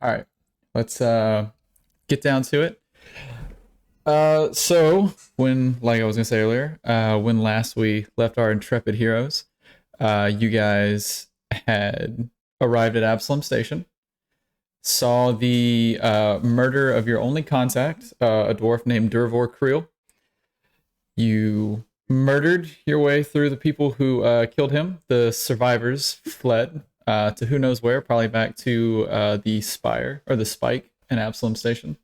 All right, let's get down to it. So when, like I was gonna say earlier, when last we left our intrepid heroes, you guys had arrived at Absalom Station, saw the murder of your only contact, a dwarf named Durvor Creel. You murdered your way through the people who killed him. The survivors fled to who knows where, probably back to the Spire or the Spike in Absalom Station.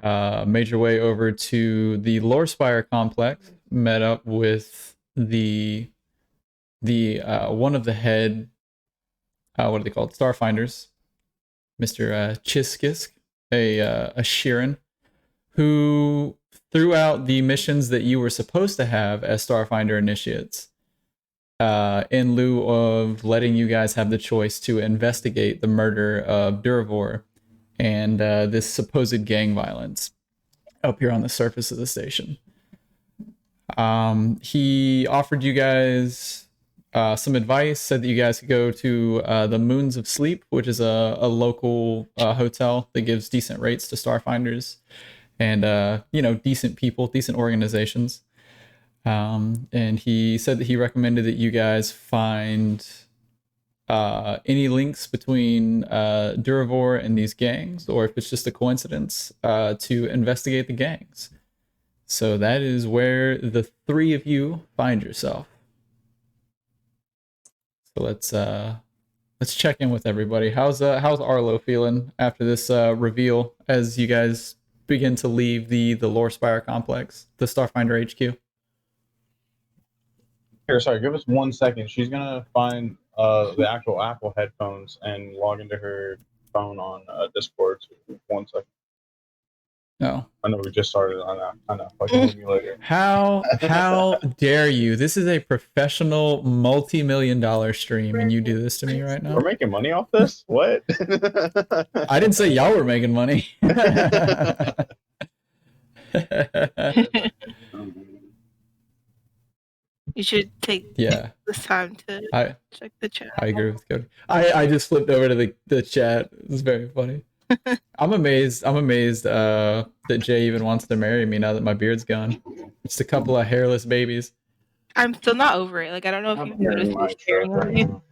Made your way over to the Lore Spire complex, met up with the one of the head, what are they called? Starfinders, Mr. Chiskisk, a Sheeran, who threw out the missions that you were supposed to have as Starfinder initiates, in lieu of letting you guys have the choice to investigate the murder of Durvor and this supposed gang violence up here on the surface of the station. He offered you guys some advice, said that you guys could go to the Moons of Sleep, which is a local hotel that gives decent rates to Starfinders and decent people, decent organizations. And he said that he recommended that you guys find any links between Durvor and these gangs, or if it's just a coincidence, to investigate the gangs. So that is where the three of you find yourself. So let's check in with everybody. How's Arlo feeling after this reveal as you guys begin to leave the Lore Spire complex, the Starfinder HQ? Here, sorry, give us 1 second. She's gonna find the actual Apple headphones and log into her phone on Discord. So 1 second. No. I know we just started on that. I know. Like an emulator. How dare you? This is a professional multi-million-dollar stream, and you do this to me right now? We're making money off this? What? I didn't say y'all were making money. You should take this time to check the chat. I agree with Cody. I just flipped over to the chat. It's very funny. I'm amazed that Jay even wants to marry me now that my beard's gone. Just a couple of hairless babies. I'm still not over it. Like, I don't know if you've noticed me staring at you.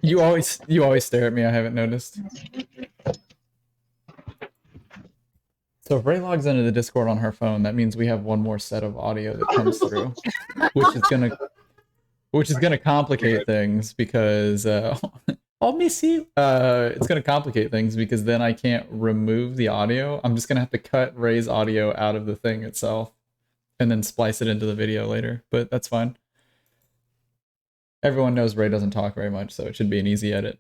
You always stare at me. I haven't noticed. So if Ray logs into the Discord on her phone, that means we have one more set of audio that comes through, which is gonna complicate things because I'll miss you. It's gonna complicate things because then I can't remove the audio. I'm just gonna have to cut Ray's audio out of the thing itself and then splice it into the video later. But that's fine. Everyone knows Ray doesn't talk very much, so it should be an easy edit.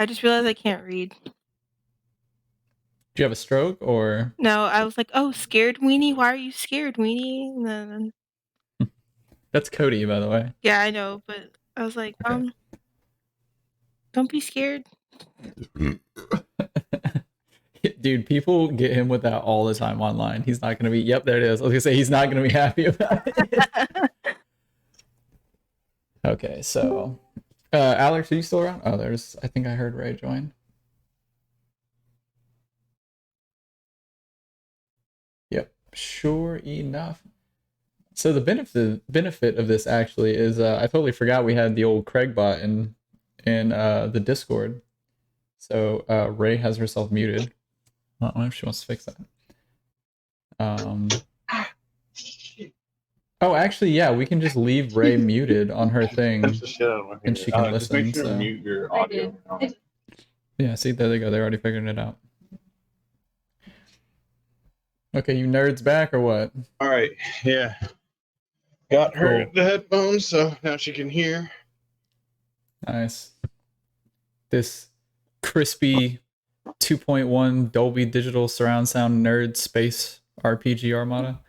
I just realized I can't read. Do you have a stroke or? No, I was like, oh, scared weenie? Why are you scared, weenie? And then... That's Cody, by the way. Yeah, I know, but I was like, okay. Don't be scared. Dude, people get him with that all the time online. He's not going to be, yep, there it is. I was going to say, he's not going to be happy about it. Okay, so... Alex, are you still around? Oh, I think I heard Ray join. Yep, sure enough. So the benefit of this actually is I totally forgot we had the old Craig bot in the Discord. So Ray has herself muted. I don't know if she wants to fix that. Oh, actually, yeah, we can just leave Ray muted on her thing, and she can listen. Just make sure to mute your audio. Yeah, see, there they go. They're already figuring it out. Okay, you nerds back or what? All right, yeah. Got her the headphones, so now she can hear. Nice. This crispy 2.1 Dolby Digital surround sound nerd space RPG Armada.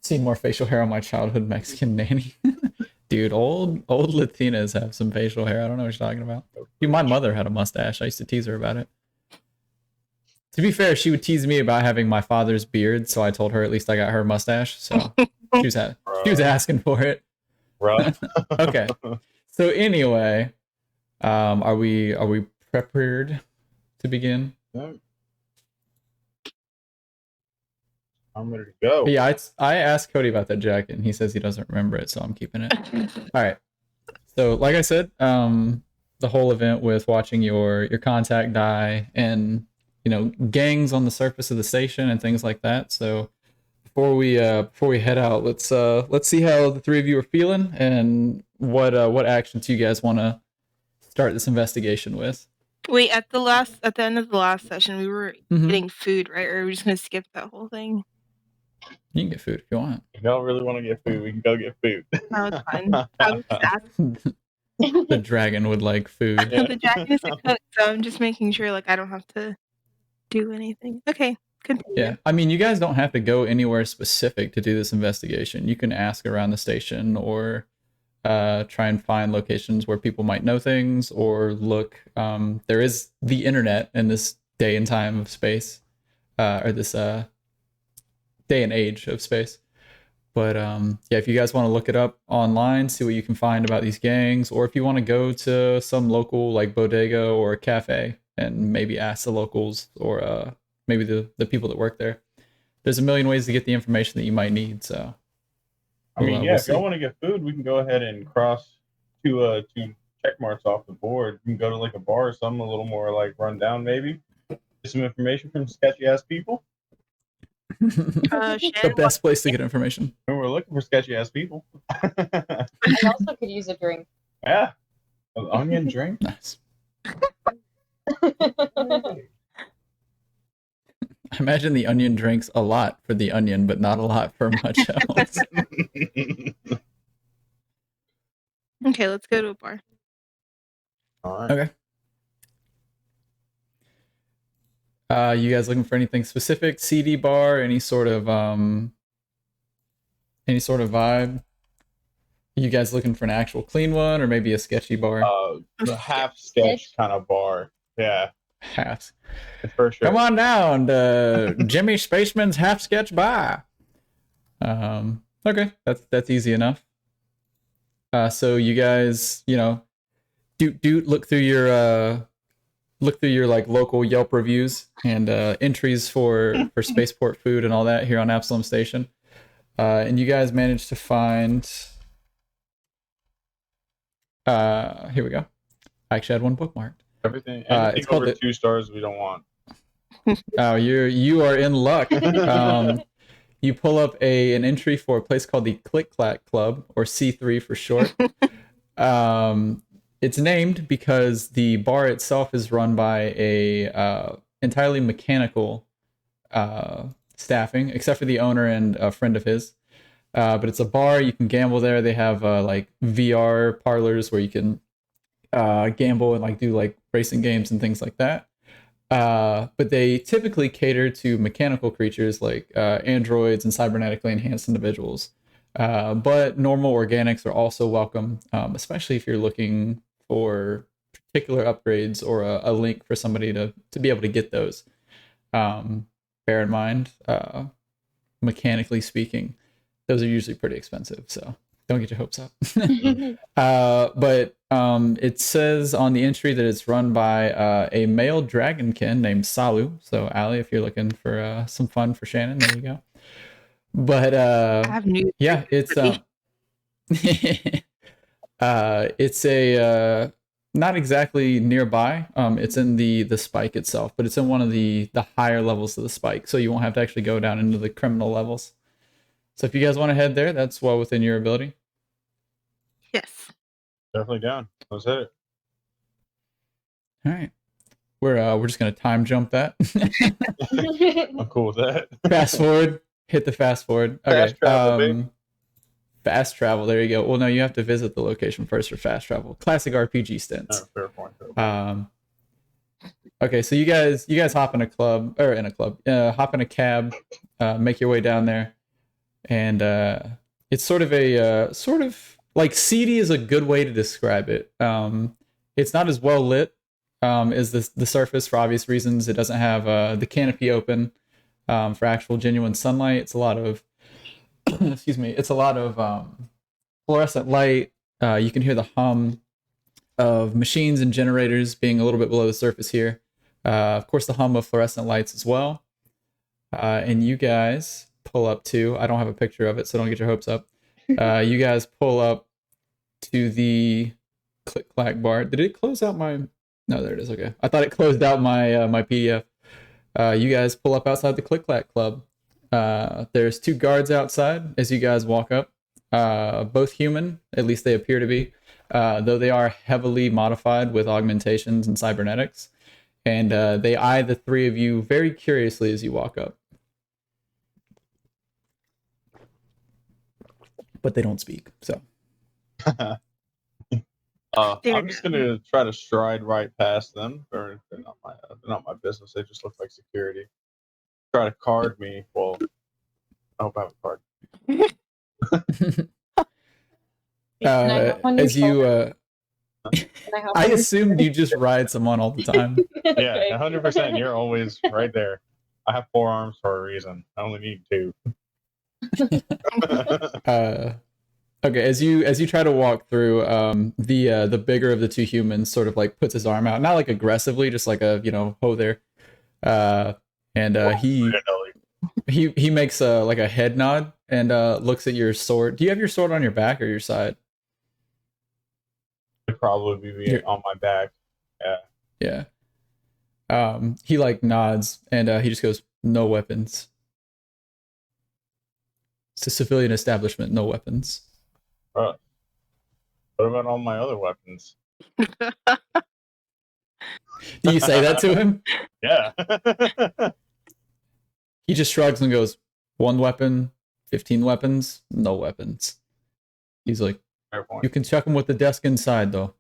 Seen more facial hair on my childhood Mexican nanny. Dude, old Latinas have some facial hair. I don't know what you're talking about. Dude, my mother had a mustache. I used to tease her about it. To be fair, she would tease me about having my father's beard, so I told her at least I got her mustache. So she was asking for it. Right. Okay. So anyway, are we prepared to begin? Yeah. I'm ready to go. Yeah, I asked Cody about that jacket, and he says he doesn't remember it, so I'm keeping it. All right. So, like I said, the whole event with watching your contact die, and gangs on the surface of the station and things like that. So, before we head out, let's see how the three of you are feeling and what actions you guys want to start this investigation with. Wait, at the end of the last session, we were getting food, right? Or are we just gonna skip that whole thing? You can get food if you want. If y'all really want to get food, we can go get food. That was fun. I was just asking. The dragon would like food. Yeah. The dragon is a cook, so I'm just making sure like I don't have to do anything. Okay, continue. Yeah, I mean, you guys don't have to go anywhere specific to do this investigation. You can ask around the station or try and find locations where people might know things or look. There is the internet in this day and time of space, or this day and age of space. But yeah, if you guys want to look it up online, see what you can find about these gangs, or if you want to go to some local like bodega or a cafe and maybe ask the locals or maybe the people that work there. There's a million ways to get the information that you might need. So, I mean, we'll if y'all want to get food, we can go ahead and cross two check marks off the board. You can go to like a bar or something a little more like run down, maybe. Get some information from sketchy ass people. The best place to get information. And we're looking for sketchy ass people. I also could use a drink. Yeah, an onion drink. Nice. I imagine the onion drinks a lot for the onion, but not a lot for much else. Okay, let's go to a bar. All right. Okay. You guys looking for anything specific? CD bar? Any sort of vibe? You guys looking for an actual clean one, or maybe a sketchy bar? The half sketch kind of bar. Yeah. Half. For sure. Come on down to Jimmy Spaceman's half sketch bar. Okay, that's easy enough. So you guys, do look through your like local Yelp reviews and entries for spaceport food and all that here on Absalom Station, and you guys managed to find. Here we go. I actually had one bookmarked. Anything it's called over 2 stars we don't want. Oh, you are in luck. You pull up an entry for a place called the Clack Club, or C3 for short. It's named because the bar itself is run by a entirely mechanical staffing, except for the owner and a friend of his. But it's a bar. You can gamble there. They have like VR parlors where you can gamble and like do like racing games and things like that. But they typically cater to mechanical creatures like androids and cybernetically enhanced individuals. But normal organics are also welcome, especially if you're looking for particular upgrades or a link for somebody to be able to get those. Bear in mind, mechanically speaking, those are usually pretty expensive, so don't get your hopes up. But it says on the entry that it's run by a male dragonkin named Salu. So, Allie, if you're looking for some fun for Shannon, there you go. But I have new. yeah, it's it's a not exactly nearby. It's in the spike itself, but it's in one of the higher levels of the spike, so you won't have to actually go down into the criminal levels. So if you guys want to head there, that's well within your ability. Yes. Definitely down. Let's hit it. All right. We're just gonna time jump that. I'm cool with that. Fast forward. Hit the fast forward. Okay. Fast travel, baby. Fast travel. There you go. Well, no, you have to visit the location first for fast travel. Classic RPG stints. Oh, fair point. Okay, so you guys hop in a hop in a cab, make your way down there, and it's sort of like seedy is a good way to describe it. It's not as well lit as the surface for obvious reasons. It doesn't have the canopy open for actual genuine sunlight. It's a lot of excuse me. It's a lot of fluorescent light, You can hear the hum of machines and generators being a little bit below the surface here. Of course, the hum of fluorescent lights as well. And you guys pull up to, I don't have a picture of it, so don't get your hopes up. You guys pull up to the Clack bar. Did it close out my... No, there it is. Okay. I thought it closed out my my PDF. You guys pull up outside the Clack Club. There's 2 guards outside as you guys walk up. Both human, at least they appear to be, though they are heavily modified with augmentations and cybernetics. And they eye the 3 of you very curiously as you walk up. But they don't speak, so. I'm just gonna try to stride right past them. They're not my business. They just look like security. Try to card me. Well, I hope I have a card. As you, I assumed you just ride someone all the time. Yeah, 100%. You're always right there. I have 4 arms for a reason. I only need 2. Okay, as you try to walk through, the bigger of the 2 humans sort of like puts his arm out, not like aggressively, just like a ho there, and he makes like a head nod and looks at your sword. Do you have your sword on your back or your side? It'd probably be on my back. Yeah. Yeah. He like nods and he just goes, "No weapons. It's a civilian establishment, no weapons." What about all my other weapons? Do you say that to him? Yeah. He just shrugs and goes, 1 weapon, 15 weapons, no weapons. He's like, "You can check them with the desk inside, though.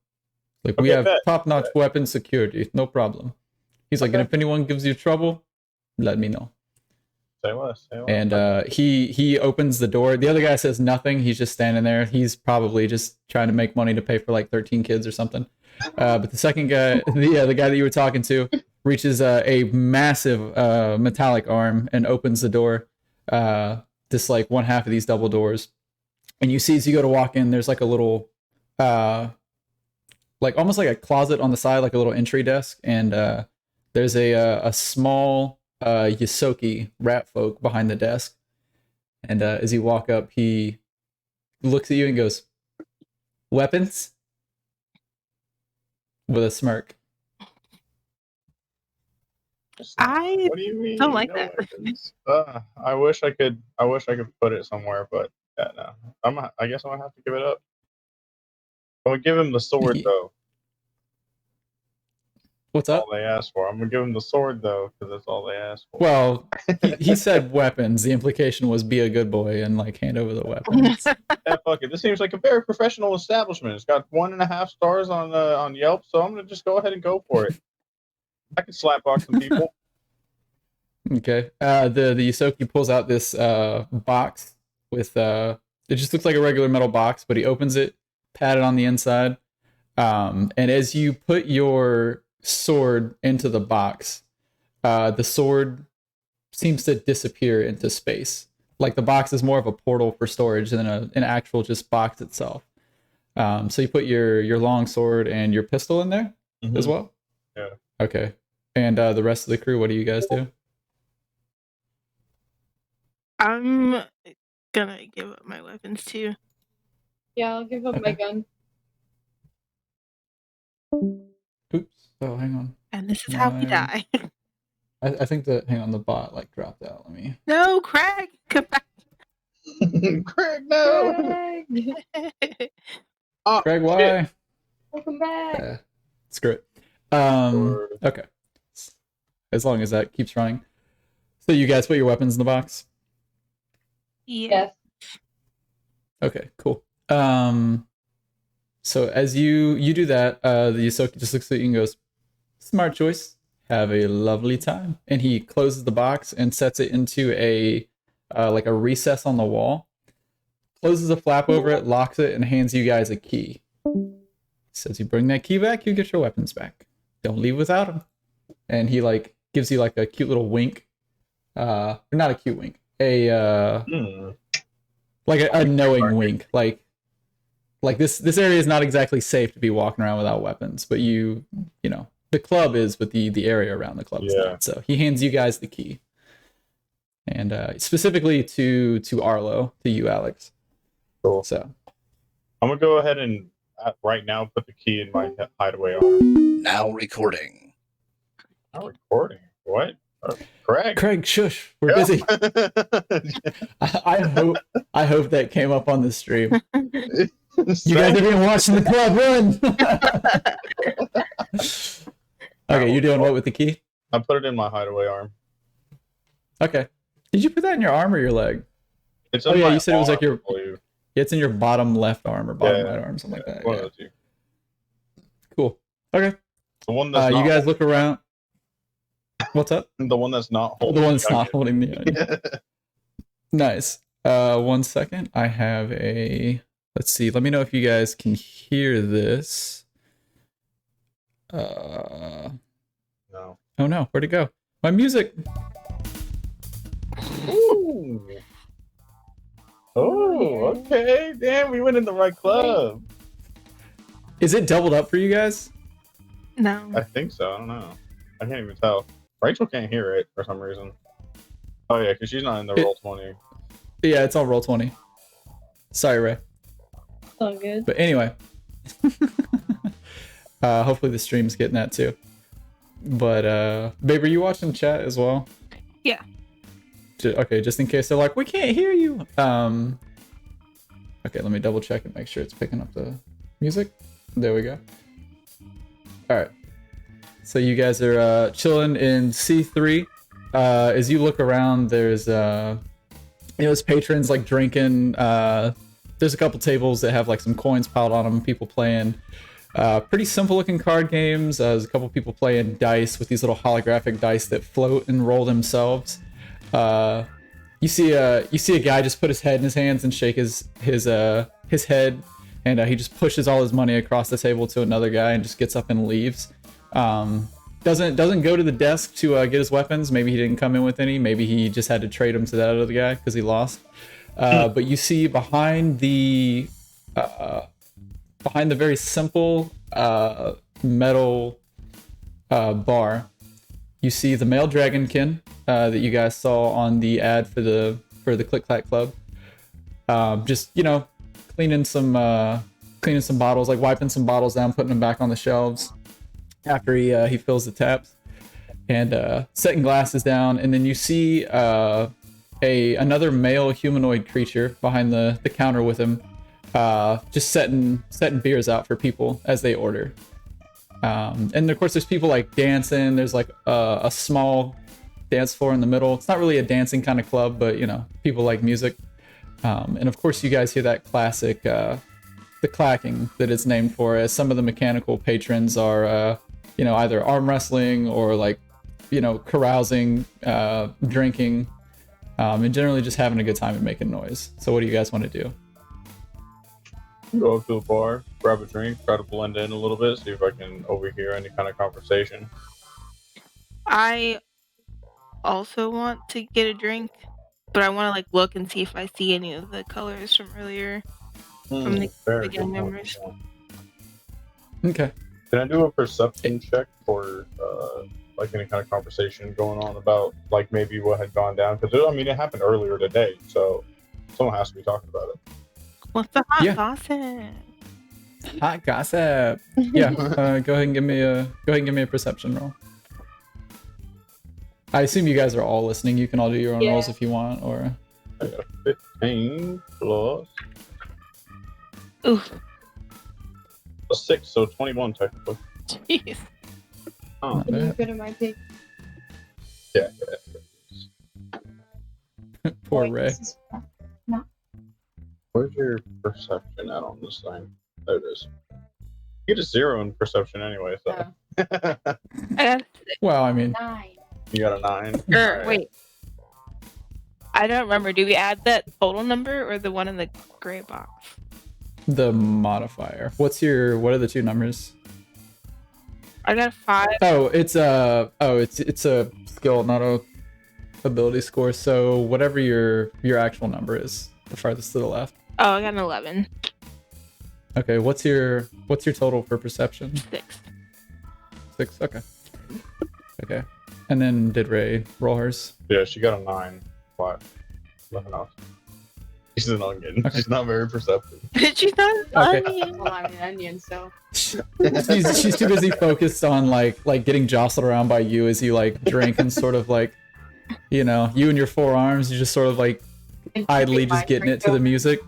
Like, we have top-notch weapon security, no problem." He's like, "And if anyone gives you trouble, let me know." Say less. And he opens the door. The other guy says nothing. He's just standing there. He's probably just trying to make money to pay for like 13 kids or something. But the second guy, the guy that you were talking to, reaches a massive metallic arm and opens the door. Just like 1/2 of these double doors. And you see as you go to walk in, there's like a little, like almost like a closet on the side, like a little entry desk. And there's a small Yosoki rat folk behind the desk. And as you walk up, he looks at you and goes, "Weapons?" with a smirk. I What do you mean? don't like that. Weapons? I wish I could put it somewhere, but yeah, no. I guess I'm gonna have to give it up. I'm gonna give him the sword though. What's That's up? all they asked for. I'm gonna give him the sword though, because that's all they asked for. Well, he said weapons. The implication was be a good boy and like hand over the weapons. Yeah, fuck it. This seems like a very professional establishment. It's got 1.5 stars on Yelp, so I'm gonna just go ahead and go for it. I can slapbox some people. Okay. The Yosoki pulls out this box with it just looks like a regular metal box, but he opens it, padded on the inside. And as you put your sword into the box, the sword seems to disappear into space. Like the box is more of a portal for storage than an actual just box itself. So you put your long sword and your pistol in there as well? Yeah. Okay. And the rest of the crew, what do you guys do? I'm gonna give up my weapons too. Yeah, I'll give up my gun. Oops. Oh, hang on. And this is how we die. I think that, hang on, the bot like dropped out. Let me. No, Craig! Come back. Craig, no! Craig! Oh, Craig, why? shit. Welcome back. Screw it. Okay. As long as that keeps running. So you guys put your weapons in the box? Yeah. Yes. Okay, cool. So as you do that, the Yosoki just looks at you and goes, "Smart choice. Have a lovely time." And he closes the box and sets it into a like a recess on the wall. Closes a flap over it, locks it, and hands you guys a key. Says, "You bring that key back, you get your weapons back. Don't leave without them." And he like gives you like a cute little wink. Not a cute wink. Like a knowing wink. Like like this area is not exactly safe to be walking around without weapons, but you know, the club is, but the area around the club is not. So he hands you guys the key. And specifically to Arlo, to you, Alex. Cool. So I'm gonna go ahead and right now put the key in my hideaway arm. Now recording. Now recording. What? Craig, shush. We're busy. I hope that came up on the stream. You guys are even watching the club run. Okay, you're doing what with the key? I put it in my hideaway arm. Okay. Did you put that in your arm or your leg? It's oh in yeah, my you said it was like arm, your. It's in your bottom left arm or bottom Yeah, right arm, something like that. One Yeah. of the two. Cool. Okay. The one that's You guys look around. What's up? The one that's not The holding. one that's not holding the onion. Nice. 1 second. I have a. Let's see. Let me know if you guys can hear this. No. Oh no, where'd it go? My music. Ooh. Oh, okay. Damn, we went in the right club. Is it doubled up for you guys? No. I think so. I don't know. I can't even tell. Rachel can't hear it for some reason. Oh yeah, because she's not in the roll 20. Yeah, it's all roll 20. Sorry, Ray. So good. But anyway. Hopefully the stream's getting that too. But babe, are you watching chat as well? Yeah. Okay, just in case they're like, we can't hear you. Okay, let me double check and make sure it's picking up the music. There we go. All right. So you guys are chilling in C3. As you look around, there's there's patrons like drinking. There's a couple tables that have like some coins piled on them. People playing pretty simple looking card games. There's a couple people playing dice with these little holographic dice that float and roll themselves. You see a guy just put his head in his hands and shake his head, and he just pushes all his money across the table to another guy and just gets up and leaves. Doesn't go to the desk to get his weapons. Maybe he didn't come in with any. Maybe he just had to trade them to that other guy because he lost. But you see behind the very simple metal bar, you see the male dragonkin that you guys saw on the ad for the Click Clack Club. Just cleaning some bottles, like wiping some bottles down, putting them back on the shelves after he fills the taps, and setting glasses down. And then you see another male humanoid creature behind the counter with him, just setting beers out for people as they order. And of course there's people like dancing. There's like a small dance floor in the middle. It's not really a dancing kind of club, but people like music. And of course you guys hear that classic the clacking that it's named for, as some of the mechanical patrons are either arm wrestling or like carousing, drinking, and generally just having a good time and making noise. So what do you guys want to do? Go up to the bar, grab a drink, try to blend in a little bit, see if I can overhear any kind of conversation. I also want to get a drink, but I want to like look and see if I see any of the colors from earlier, from the beginning members. Okay. Can I do a perception check for like any kind of conversation going on about like maybe what had gone down? Because it happened earlier today, so someone has to be talking about it. What's the hot gossip? Hot gossip. Yeah. Go ahead and give me a perception roll. I assume you guys are all listening. You can all do your own rolls if you want, or. I got 15 plus Ooh. a 6, so 21 technically. Jeez. Oh, Can you go to my page? yeah. Poor Wait, Ray. this is- No. Where's your perception at on this thing? There it is. You get a 0 in perception anyway, so. I got Well, I mean, 9. You got a 9. Alright. wait. I don't remember. Do we add that total number or the one in the gray box? the modifier. What are the two numbers? I got a 5. Oh, it's a skill, not a ability score. So whatever your actual number is, the farthest to the left. Oh, I got an 11. Okay, what's your total for perception? 6. 6. Okay. Okay. And then did Ray roll hers? Yeah, she got a 9. Flat. Nothing else. She's an onion. Okay. She's not very perceptive. She's not Okay. onion. Well, I'm an onion, so. She's too busy focused on like getting jostled around by you as you like drink and sort of like, you know, you and your forearms, you just sort of like idly just getting it to the music.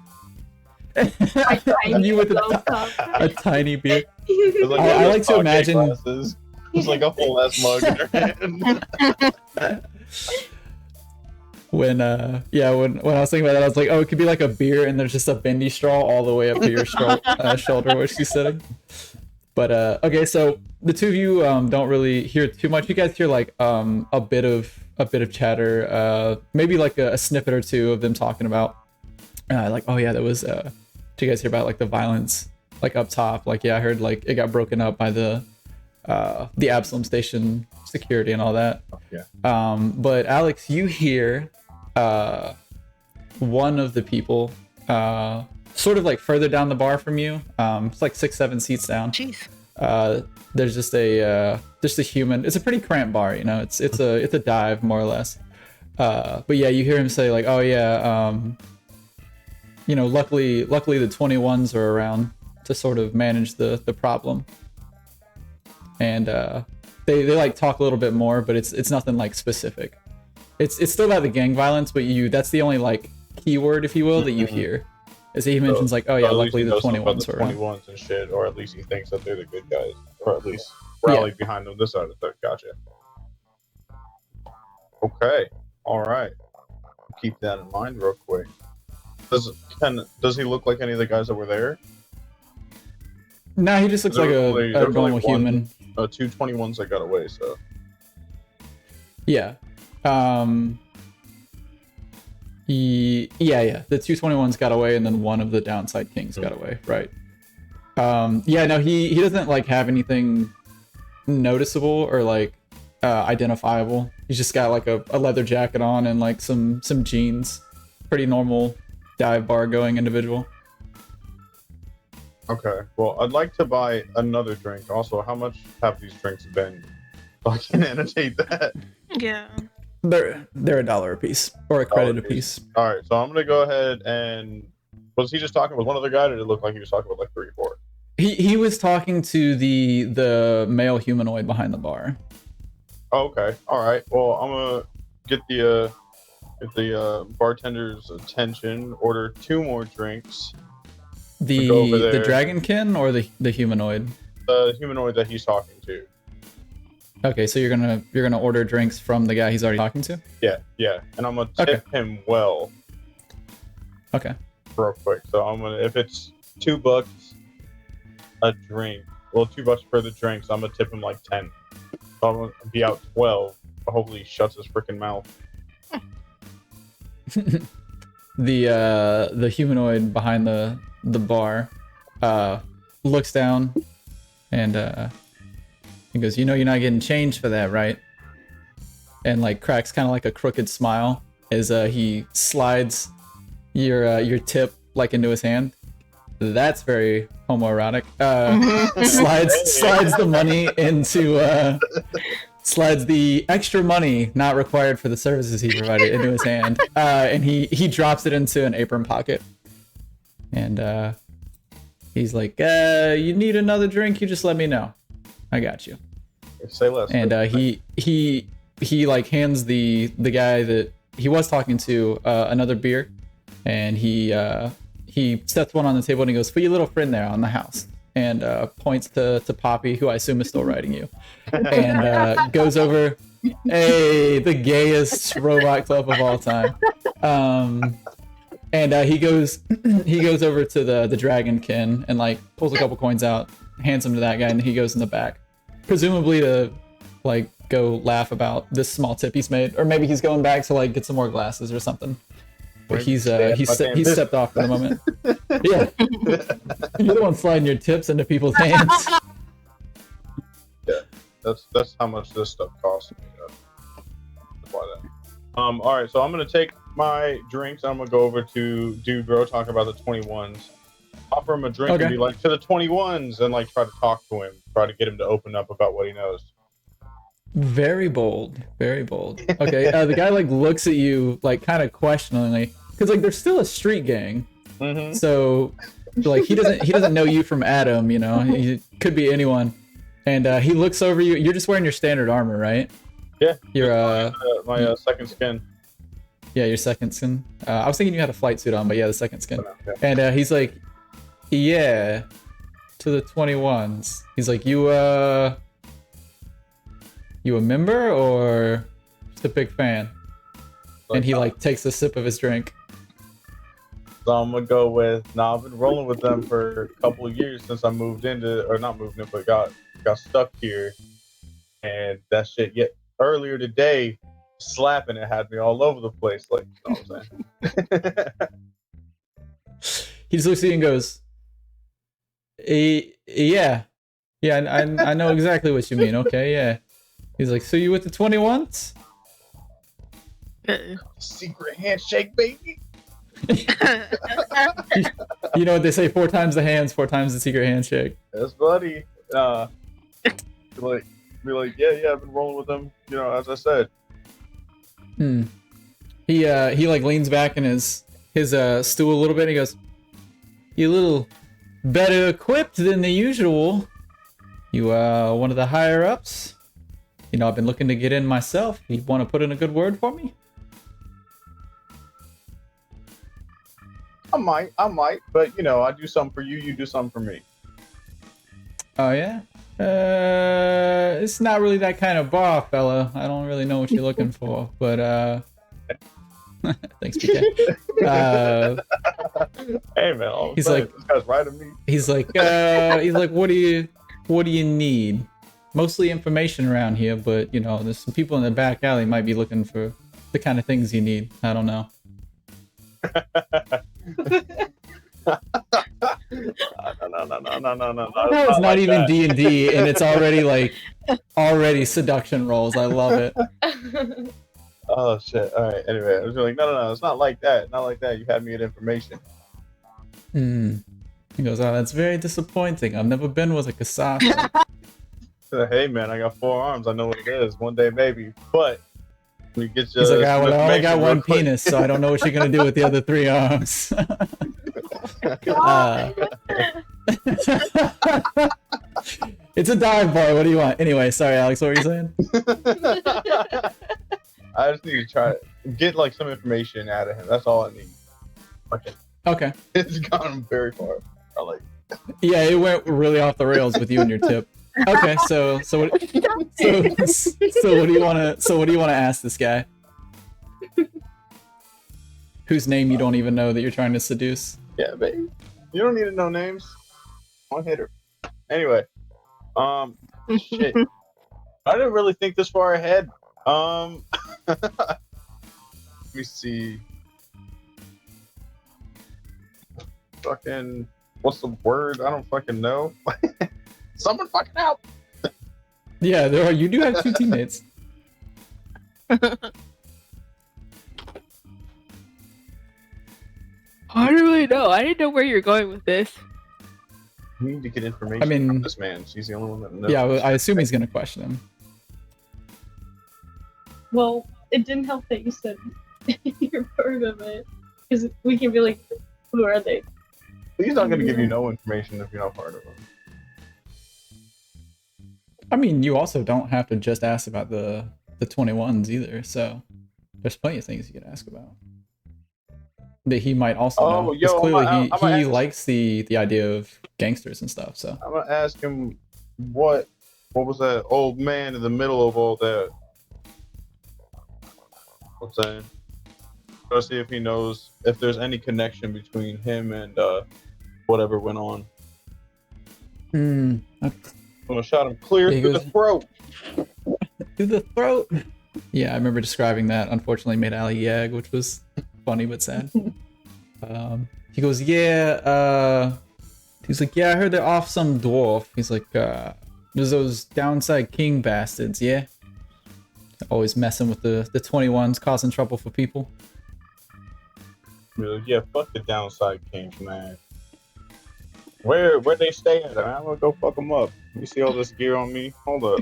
You with a tiny beer. It's like I one of like those to sake imagine- glasses. It's like a whole ass mug in her hand. When I was thinking about that, I was like, oh, it could be like a beer and there's just a bendy straw all the way up to your shoulder where she's sitting. But okay, so the two of you don't really hear too much. You guys hear like a bit of chatter, maybe like a snippet or two of them talking about like, oh yeah, that was did you guys hear about like the violence like up top? Like, yeah, I heard like it got broken up by the Absalom Station security and all that. Yeah. But Alex, you hear one of the people sort of like further down the bar from you. It's like 6-7 seats down. Jeez. There's just a human. It's a pretty cramped bar, you know. It's a dive more or less. But yeah, you hear him say like, oh yeah, you know, luckily the 21s are around to sort of manage the problem. And they like talk a little bit more, but it's nothing like specific. It's still about the gang violence, but that's the only like keyword, if you will, that you hear. Is he mentions like, oh yeah, At least luckily he the knows something about 21s the are around. 21s and shit, or at least he thinks that they're the good guys, or at least rally behind them. This side of the thing. Gotcha. Okay. All right. Keep that in mind real quick. Does he look like any of the guys that were there? No, he just looks like There a was only normal one- human. 2 21s that got away, so. Yeah. Yeah. The 221s got away, and then one of the downside kings got away. Right. Yeah. No, he doesn't like have anything noticeable or like identifiable. He's just got like a leather jacket on and like some jeans. Pretty normal dive bar going individual. Okay. Well, I'd like to buy another drink. Also, how much have these drinks been? So I can annotate that. Yeah. They're $1 a piece or a credit a piece. All right. So I'm gonna go ahead and. Was he just talking with one other guy, or did it look like he was talking with like 3 or 4? He was talking to the male humanoid behind the bar. Oh, okay. All right. Well, I'm gonna get the bartender's attention. Order 2 more drinks. The Go over there. dragonkin or the humanoid? The humanoid that he's talking to. Okay, so you're gonna order drinks from the guy he's already talking to? Yeah. And I'm gonna tip him well. Okay. Real quick. So I'm gonna, if it's $2 a drink, well, $2 for the drinks, I'm gonna tip him like 10. So I'm gonna be out 12. But hopefully he shuts his freaking mouth. The humanoid behind the bar looks down and he goes, you know you're not getting change for that, right? And like cracks kind of like a crooked smile as he slides your tip like into his hand. That's very homoerotic. Slides the money into slides the extra money not required for the services he provided into his hand, and he drops it into an apron pocket. And he's like, you need another drink, you just let me know. I got you. Say less. And he like hands the guy that he was talking to another beer, and he sets one on the table and he goes, for your little friend there on the house, and points to Poppy, who I assume is still riding you, and goes over, hey, the gayest robot club of all time. And he goes over to the dragonkin and like pulls a couple coins out, hands them to that guy, and he goes in the back, presumably to like go laugh about this small tip he's made, or maybe he's going back to like get some more glasses or something. But he's stepped off for the moment. Yeah, you're the one sliding your tips into people's hands. Yeah, that's how much this stuff costs me. Why that? All right, so I'm gonna take my drinks. I'm gonna go over to Dude Bro, talk about the 21s. offer him a drink Okay. and be like, to the 21s, and like try to talk to him, try to get him to open up about what he knows. Very bold. Very bold. Okay. The guy like looks at you like kind of questioningly because like they're still a street gang. Mm-hmm. So like he doesn't know you from Adam. You know, he could be anyone. And he looks over you. You're just wearing your standard armor, right? Yeah. Your my second skin. yeah, your second skin. I was thinking you had a flight suit on, but yeah, the second skin. Okay. And he's like, yeah, to the 21s. He's like, you a member or just a big fan? And he like takes a sip of his drink. So I'm gonna go with. Nah, I've been rolling with them for a couple of years since I moved into, or not moved in, but got stuck here. And that shit, yet earlier today, slapping it had me all over the place. Like, you know what I'm saying? He just looks at you and goes, yeah, I know exactly what you mean. Okay, yeah. He's like, so you with the 21s? Secret handshake, baby. You know what they say? 4 times the hands, 4 times the secret handshake. That's funny. Be like, yeah, I've been rolling with them. You know, as I said. He like leans back in his stool a little bit. And he goes, "You a little better equipped than the usual. You one of the higher ups. You know, I've been looking to get in myself. You want to put in a good word for me?" I might, but you know, I do something for you, you do something for me. Oh yeah. It's not really that kind of bar, fella. I don't really know what you're looking for, but thanks, PK. Hey man, all He's saying, like, this guy's right at me. He's like, what do you need? Mostly information around here, but you know, there's some people in the back alley might be looking for the kind of things you need. I don't know. No. No, it's not even D&D, and it's already seduction rolls. I love it. Oh shit! All right. Anyway, I was like, no, it's not like that. Not like that. You had me at information. He goes, "Oh, that's very disappointing. I've never been with a Kasasa." Hey man, I got 4 arms. I know what it is. One day maybe, but we get you. He's like, "Well, I only got one penis, so I don't know what you're gonna do with the other 3 arms." It's a dive bar. What do you want? Anyway, sorry, Alex. What were you saying? I just need to try to get like some information out of him. That's all I need. Okay. It's gone very far. I like. Yeah, it went really off the rails with you and your tip. Okay, so what do you want to ask this guy? Whose name you don't even know that you're trying to seduce? Yeah, baby. You don't need to know names. One hitter. Anyway, shit. I didn't really think this far ahead. Let me see. Fucking, what's the word? I don't fucking know. Someone fucking help. Yeah, you do have 2 teammates. I don't really know. I didn't know where you're going with this. We need to get information from this man. She's the only one that knows. Yeah, I assume he's gonna question him. Well, it didn't help that you said you're part of it, because we can be like, who are they? He's not gonna give you no information if you're not part of him. I mean, you also don't have to just ask about the 21s either, so there's plenty of things you can ask about that he might also know. Because clearly he likes the idea of gangsters and stuff. So I'm gonna ask him what was that old man in the middle of all that? What's that? Let's see if he knows if there's any connection between him and whatever went on. I'm gonna shot him clear through the throat. Through the throat. Yeah, I remember describing that. Unfortunately, made Ali yag, which was funny but sad. He goes, yeah. He's like, yeah, I heard they're off some dwarf. He's like, there's those downside king bastards, yeah. Always messing with the 21s, causing trouble for people. Yeah, fuck the downside kings, man. Where they stay at? I'm gonna go fuck them up. You see all this gear on me? Hold up.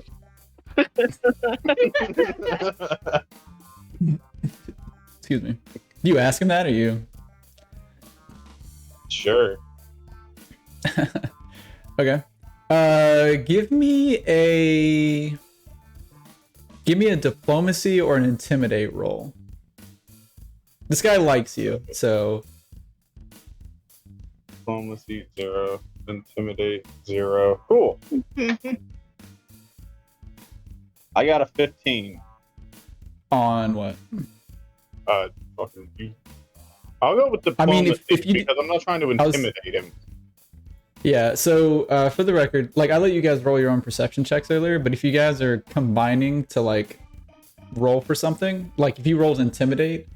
Excuse me. You ask him that, or you? Sure. Okay. Give me a diplomacy or an intimidate roll. This guy likes you, so Diplomacy 0, intimidate 0. Cool. I got a 15. on what? Fucking you. I'll go with diplomacy I mean, if you because I'm not trying to intimidate him. Yeah, so for the record, like I let you guys roll your own perception checks earlier, but if you guys are combining to like roll for something, like if you rolled intimidate,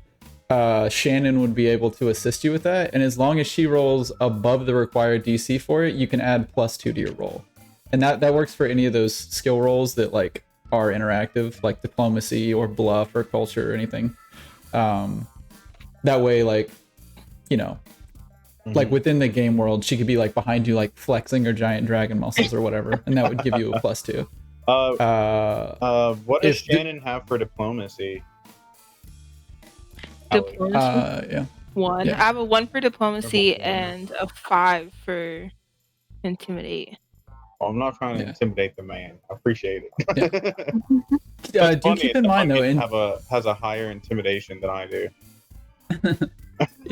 Shannon would be able to assist you with that, and as long as she rolls above the required DC for it, you can add +2 to your roll, and that works for any of those skill rolls that like are interactive, like diplomacy or bluff or culture or anything. That way, like, you know. Like within the game world, she could be like behind you, like flexing her giant dragon muscles or whatever, and that would give you a +2. What does Shannon have for diplomacy? Diplomacy. Yeah. 1. Yeah. I have a 1 for diplomacy and a 5 for intimidate. Well, I'm not trying to intimidate the man. I appreciate it. Do keep in mind though, has a higher intimidation than I do.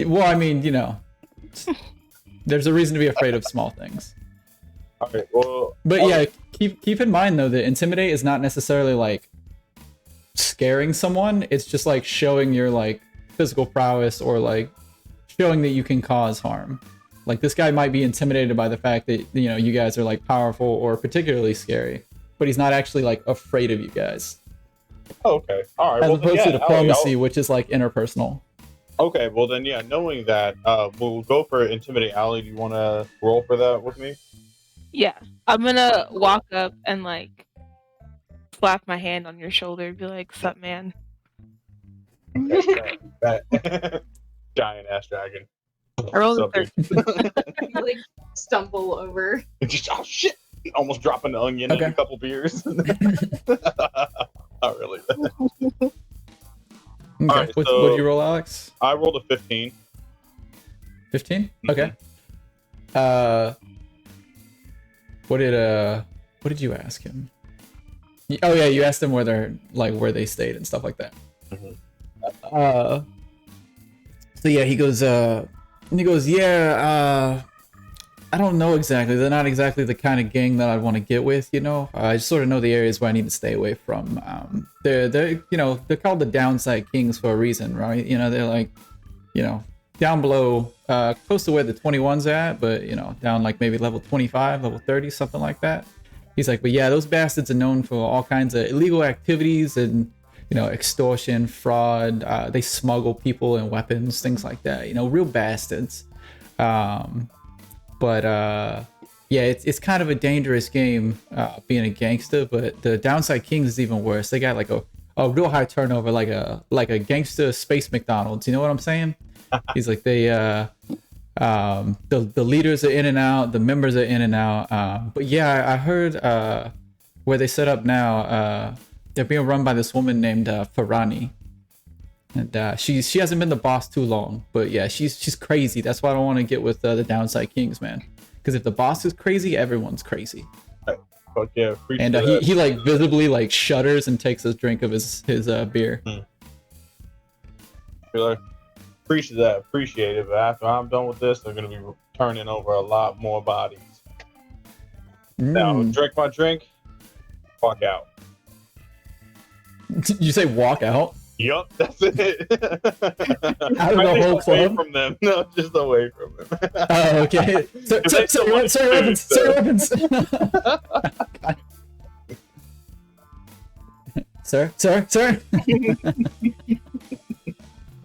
Well, I mean, you know, there's a reason to be afraid of small things. All right. Well, but yeah, keep in mind though that intimidate is not necessarily like scaring someone. It's just like showing your like physical prowess or like showing that you can cause harm. Like this guy might be intimidated by the fact that, you know, you guys are like powerful or particularly scary, but he's not actually like afraid of you guys. Oh, okay. All right. As opposed to diplomacy, which is like interpersonal. Okay, well then, yeah, knowing that, we'll go for intimidate. Allie, do you want to roll for that with me? Yeah, I'm gonna walk up and like slap my hand on your shoulder and be like, "Sup, man?" That giant ass dragon. I rolled a 13. You like stumble over. Just oh shit! Almost dropping the onion in a couple beers. Not really. Okay. Right, what did you roll, Alex? I rolled a 15. 15? Okay. What did you ask him? Oh yeah, you asked him where they stayed and stuff like that. So yeah, he goes, yeah, I don't know exactly. They're not exactly the kind of gang that I want to get with, you know. I just sort of know the areas where I need to stay away from. They're you know, they're called the Downside Kings for a reason, right? You know, they're like, you know, down below, close to where the 21's at, but you know, down like maybe level 25, level 30, something like that. He's like, but yeah, those bastards are known for all kinds of illegal activities and, you know, extortion, fraud. They smuggle people and weapons, things like that. You know, real bastards. But yeah, it's kind of a dangerous game being a gangster. But the Downside Kings is even worse. They got like a real high turnover, like a gangster space McDonald's. You know what I'm saying? He's like the leaders are in and out, the members are in and out. But yeah, I heard where they set up now. They're being run by this woman named Farani. And she hasn't been the boss too long, but yeah, she's crazy. That's why I don't want to get with the Downside Kings, man. Because if the boss is crazy, everyone's crazy. Fuck yeah! And he like visibly like shudders and takes a drink of his beer. You're like, appreciate it. But after I'm done with this, they're gonna be turning over a lot more bodies. Now drink my drink. Fuck out. You say walk out? Yup, that's it. Out of the whole club? Away from them. No, just away from them. Oh, okay. Sir Evans. Sir.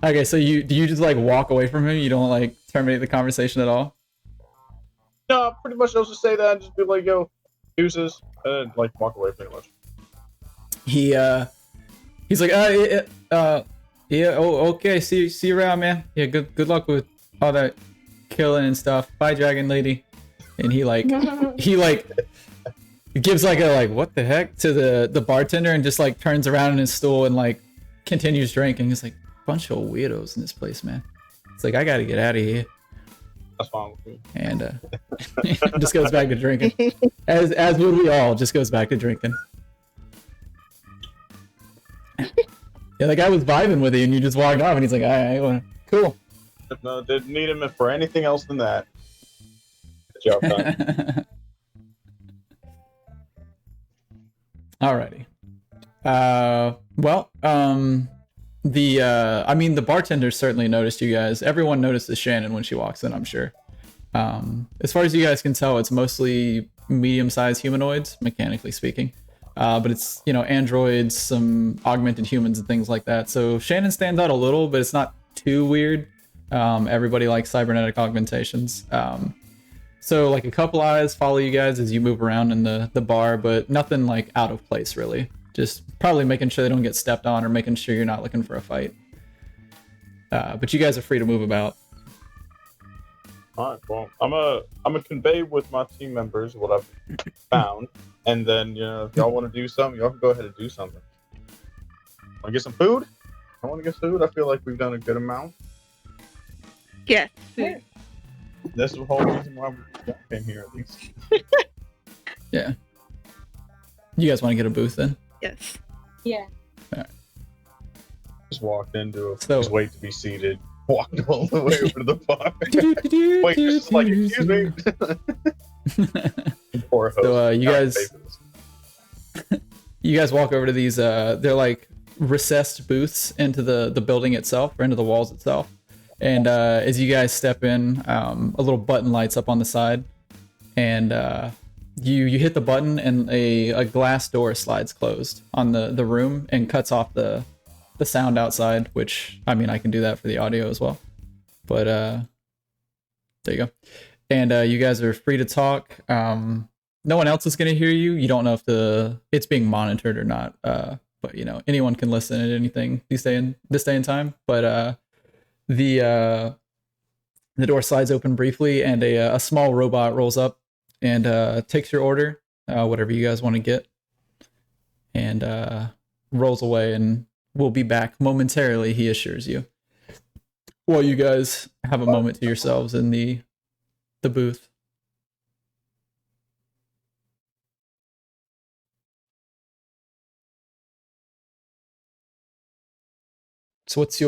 Okay, so do you just like walk away from him? You don't like terminate the conversation at all? No, pretty much I'll just say that and just be like, yo, deuces, and like walk away pretty much. He's like, yeah, oh, okay, see you around, man. Yeah, good luck with all that killing and stuff. Bye, dragon lady. and he gives like a like what the heck to the bartender and just like turns around in his stool and like continues drinking. He's like, bunch of weirdos in this place, man. It's like, I gotta get out of here. That's fine with me. And just goes back to drinking. As would we all, just goes back to drinking. Yeah, the guy was vibing with you and you just walked off and he's like, all right, well, cool. No, didn't need him for anything else than that. Good job, done. Alrighty. The bartender certainly noticed you guys. Everyone notices Shannon when she walks in, I'm sure. As far as you guys can tell, it's mostly medium-sized humanoids, mechanically speaking. But it's, androids, some augmented humans and things like that. So Shannon stands out a little, but it's not too weird. Everybody likes cybernetic augmentations. So like a couple eyes follow you guys as you move around in the bar, but nothing like out of place really. Just probably making sure they don't get stepped on or making sure you're not looking for a fight. But you guys are free to move about. All right, well, I'm a convey with my team members what I've found, and then if y'all want to do something, y'all can go ahead and do something. Want to get some food? I want to get food. I feel like we've done a good amount. Yes. This is the whole reason why we came here, at least. Yeah. You guys want to get a booth then? Yes. Yeah. Just walked into a So- just wait to be seated. Walked all the way over to the bar. Wait, just like, excuse me. Poor host. So you Gotta guys pay for this. you guys walk over to these they're like recessed booths into the building itself or into the walls itself. And as you guys step in, a little button lights up on the side, and you hit the button, and a glass door slides closed on the room and cuts off the sound outside. Which I mean, I can do that for the audio as well. But there you go. And you guys are free to talk. No one else is gonna hear you. You don't know if it's being monitored or not. But anyone can listen at anything this day and time. But the door slides open briefly, and a small robot rolls up and takes your order, whatever you guys want to get, and rolls away. And we'll be back momentarily, he assures you. While you guys have a moment to yourselves in the booth. So what's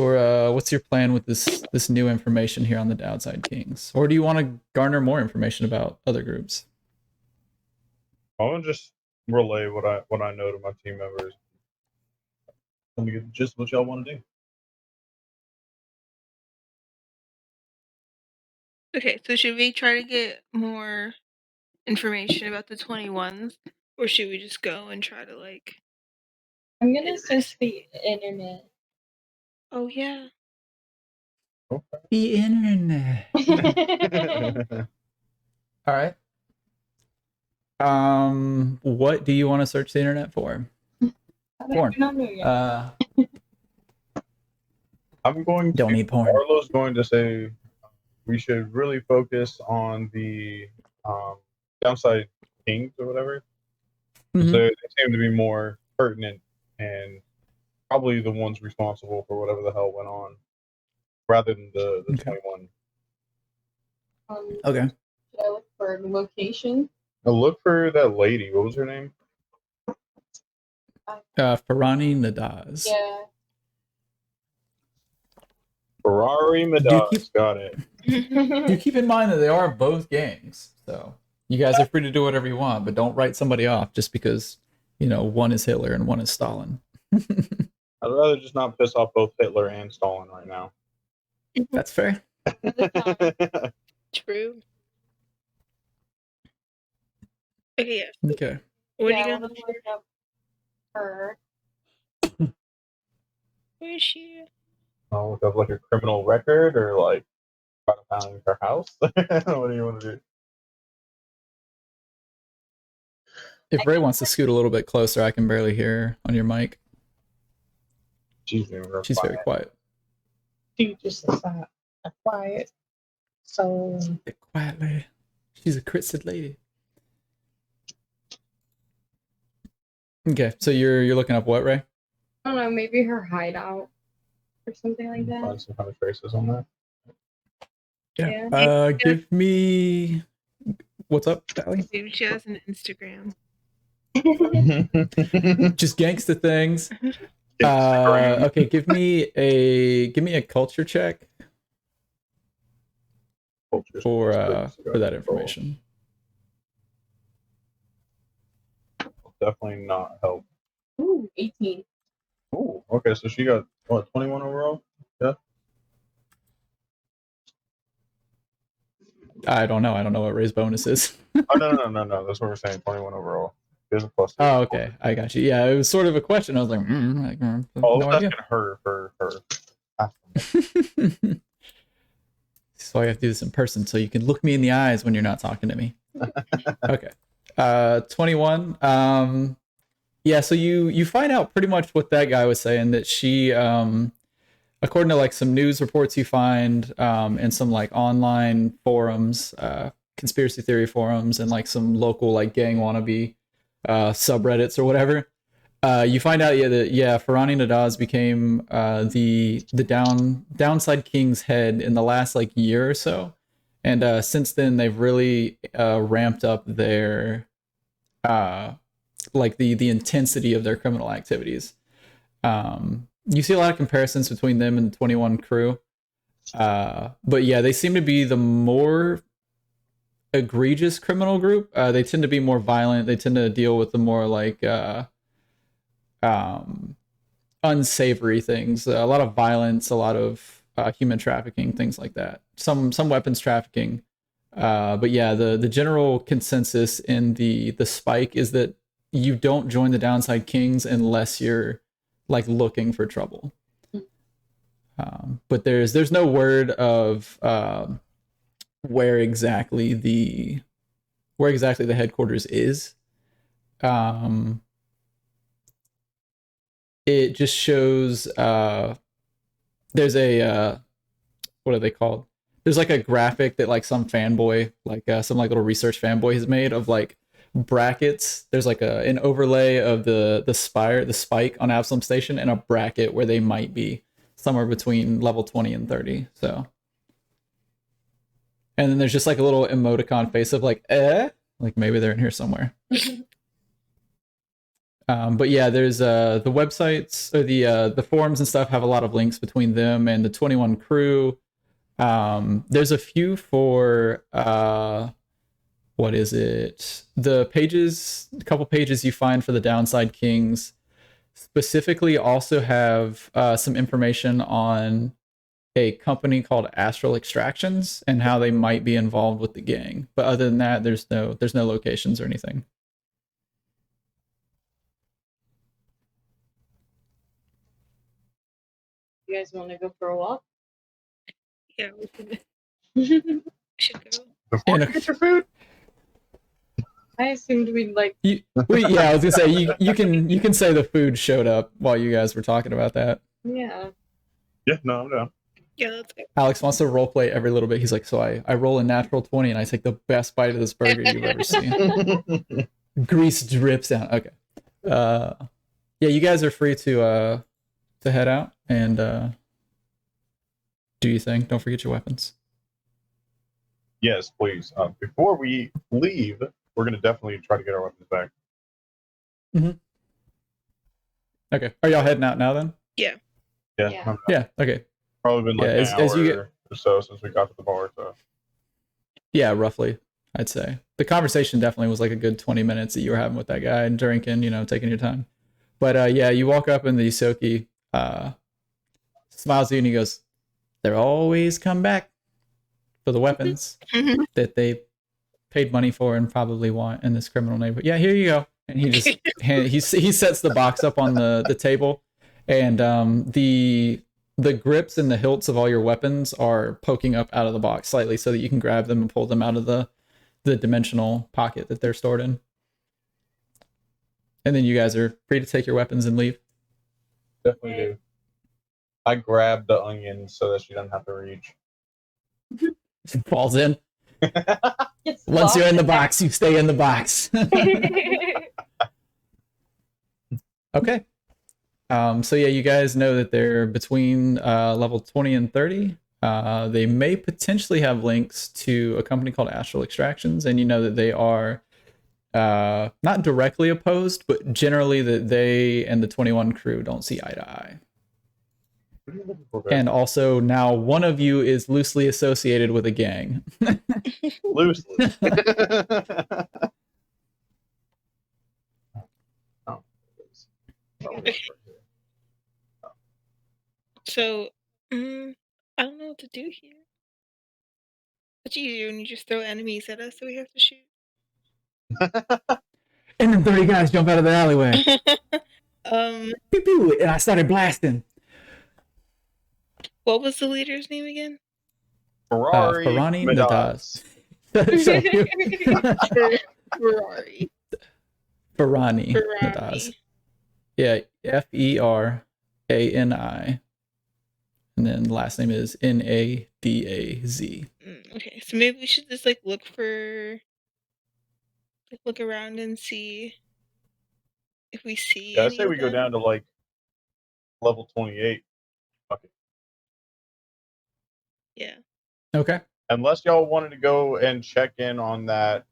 your plan with this new information here on the Downside Kings? Or do you want to garner more information about other groups? I want to just relay what I know to my team members. Let me get just what y'all want to do. Okay, so should we try to get more information about the 21s, or should we just go and try to like? I'm gonna search the internet. Oh yeah. The internet. All right. What do you want to search the internet for? Porn. I'm going Don't to. need porn. Arlo's going to say we should really focus on the downside kings or whatever. Mhm. So they seem to be more pertinent and probably the ones responsible for whatever the hell went on, rather than the Okay. 21. Okay. Should I look for location? Now look for that lady. What was her name? Farani Nadaz. Yeah. Ferrari Madaz. Got it. Do keep in mind that they are both gangs, so you guys are free to do whatever you want, but don't write somebody off just because one is Hitler and one is Stalin. I'd rather just not piss off both Hitler and Stalin right now. That's fair. True. Okay, yeah. Okay. What Yeah, are you I gonna wanna look up her. Where is she? I'll look up like a criminal record or like try to find her house. What do you want to do? If Ray wants to scoot a little bit closer, I can barely hear her on your mic. She's being real She's very quiet. She just quiet. So Quiet lady. She's a critsid lady. Okay, so you're looking up what, Ray? I don't know, maybe her hideout or something like that. Find some kind of traces on that. Yeah. Give me. What's up, Sally? Maybe she has an Instagram. Just gangsta things. Instagram. Okay, give me a culture check for that information. Definitely not help. Ooh, 18. Ooh, okay, so she got what, 21 overall? Yeah. I don't know. I don't know what Ray's bonus is. Oh no. That's what we're saying. 21 overall. There's a plus. Oh, okay. I got you. Yeah, it was sort of a question. I was like, Oh, no that's idea. her. So I have to do this in person so you can look me in the eyes when you're not talking to me. Okay. 21. Yeah, so you find out pretty much what that guy was saying, that she according to like some news reports you find and some like online forums, conspiracy theory forums, and like some local like gang wannabe subreddits or whatever, you find out that Ferrani Nadaz became the downside king's head in the last like year or so, and since then they've really ramped up their like the intensity of their criminal activities. You see a lot of comparisons between them and the 21 crew, but yeah, they seem to be the more egregious criminal group. They tend to be more violent. They tend to deal with the more like unsavory things, a lot of violence, a lot of human trafficking, things like that, some weapons trafficking, but yeah, the general consensus in the spike is that you don't join the downside kings unless you're like looking for trouble, but there's no word of where exactly the headquarters is. It just shows there's a what are they called? There's like a graphic that like some fanboy, like some like little research fanboy has made of like brackets. There's like an overlay of the spike on Absalom Station, and a bracket where they might be somewhere between level 20 and 30. So, and then there's just like a little emoticon face of like like maybe they're in here somewhere. But yeah, there's the websites or the forums and stuff have a lot of links between them and the 21 crew. There's a few for what is it? A couple pages you find for the Downside Kings specifically also have some information on a company called Astral Extractions and how they might be involved with the gang. But other than that, there's no locations or anything. You guys want to go for a walk? Yeah, we should go. Before you get your food. I assumed we'd like. Yeah, I was gonna say you can say the food showed up while you guys were talking about that. Yeah. Yeah, no, I'm down. Yeah, let's go. Alex wants to roleplay every little bit. He's like, so I roll a natural 20 and I take the best bite of this burger you've ever seen. Grease drips down. Okay. Yeah, you guys are free to head out and do your thing. Don't forget your weapons. Yes, please. Before we leave, we're gonna definitely try to get our weapons back. Mm-hmm. Okay. Are y'all heading out now then? Yeah. Yeah. Yeah. Okay. Probably been like an hour as you get or so since we got to the bar. So. Yeah, roughly, I'd say. The conversation definitely was like a good 20 minutes that you were having with that guy and drinking, taking your time. But yeah, you walk up and the Isoki smiles at you and he goes, "They always come back for the weapons that they paid money for and probably want in this criminal neighborhood. Yeah, here you go." And he just he sets the box up on the table, and the grips and the hilts of all your weapons are poking up out of the box slightly so that you can grab them and pull them out of the dimensional pocket that they're stored in. And then you guys are free to take your weapons and leave. Definitely do. I grabbed the onion so that she doesn't have to reach. Falls in. It's Once you're in the locked. box, you stay in the box. Okay. So yeah, you guys know that they're between level 20 and 30. They may potentially have links to a company called Astral Extractions, and you know that they are not directly opposed, but generally that they and the 21 crew don't see eye to eye. And also now one of you is loosely associated with a gang. Loosely. Oh, So, I don't know what to do here. It's easier when you just throw enemies at us, so we have to shoot. And then 30 guys jump out of the alleyway. Pew, pew, and I started blasting. What was the leader's name again? Ferrari Farani Midas. Nadas. Ferrari. Farani Nadas. Yeah, Ferani. And then last name is Nadaz. Okay, so maybe we should just look around and see if we see. Yeah, I say we go down to level 28. Fuck it. Yeah. Okay. Unless y'all wanted to go and check in on that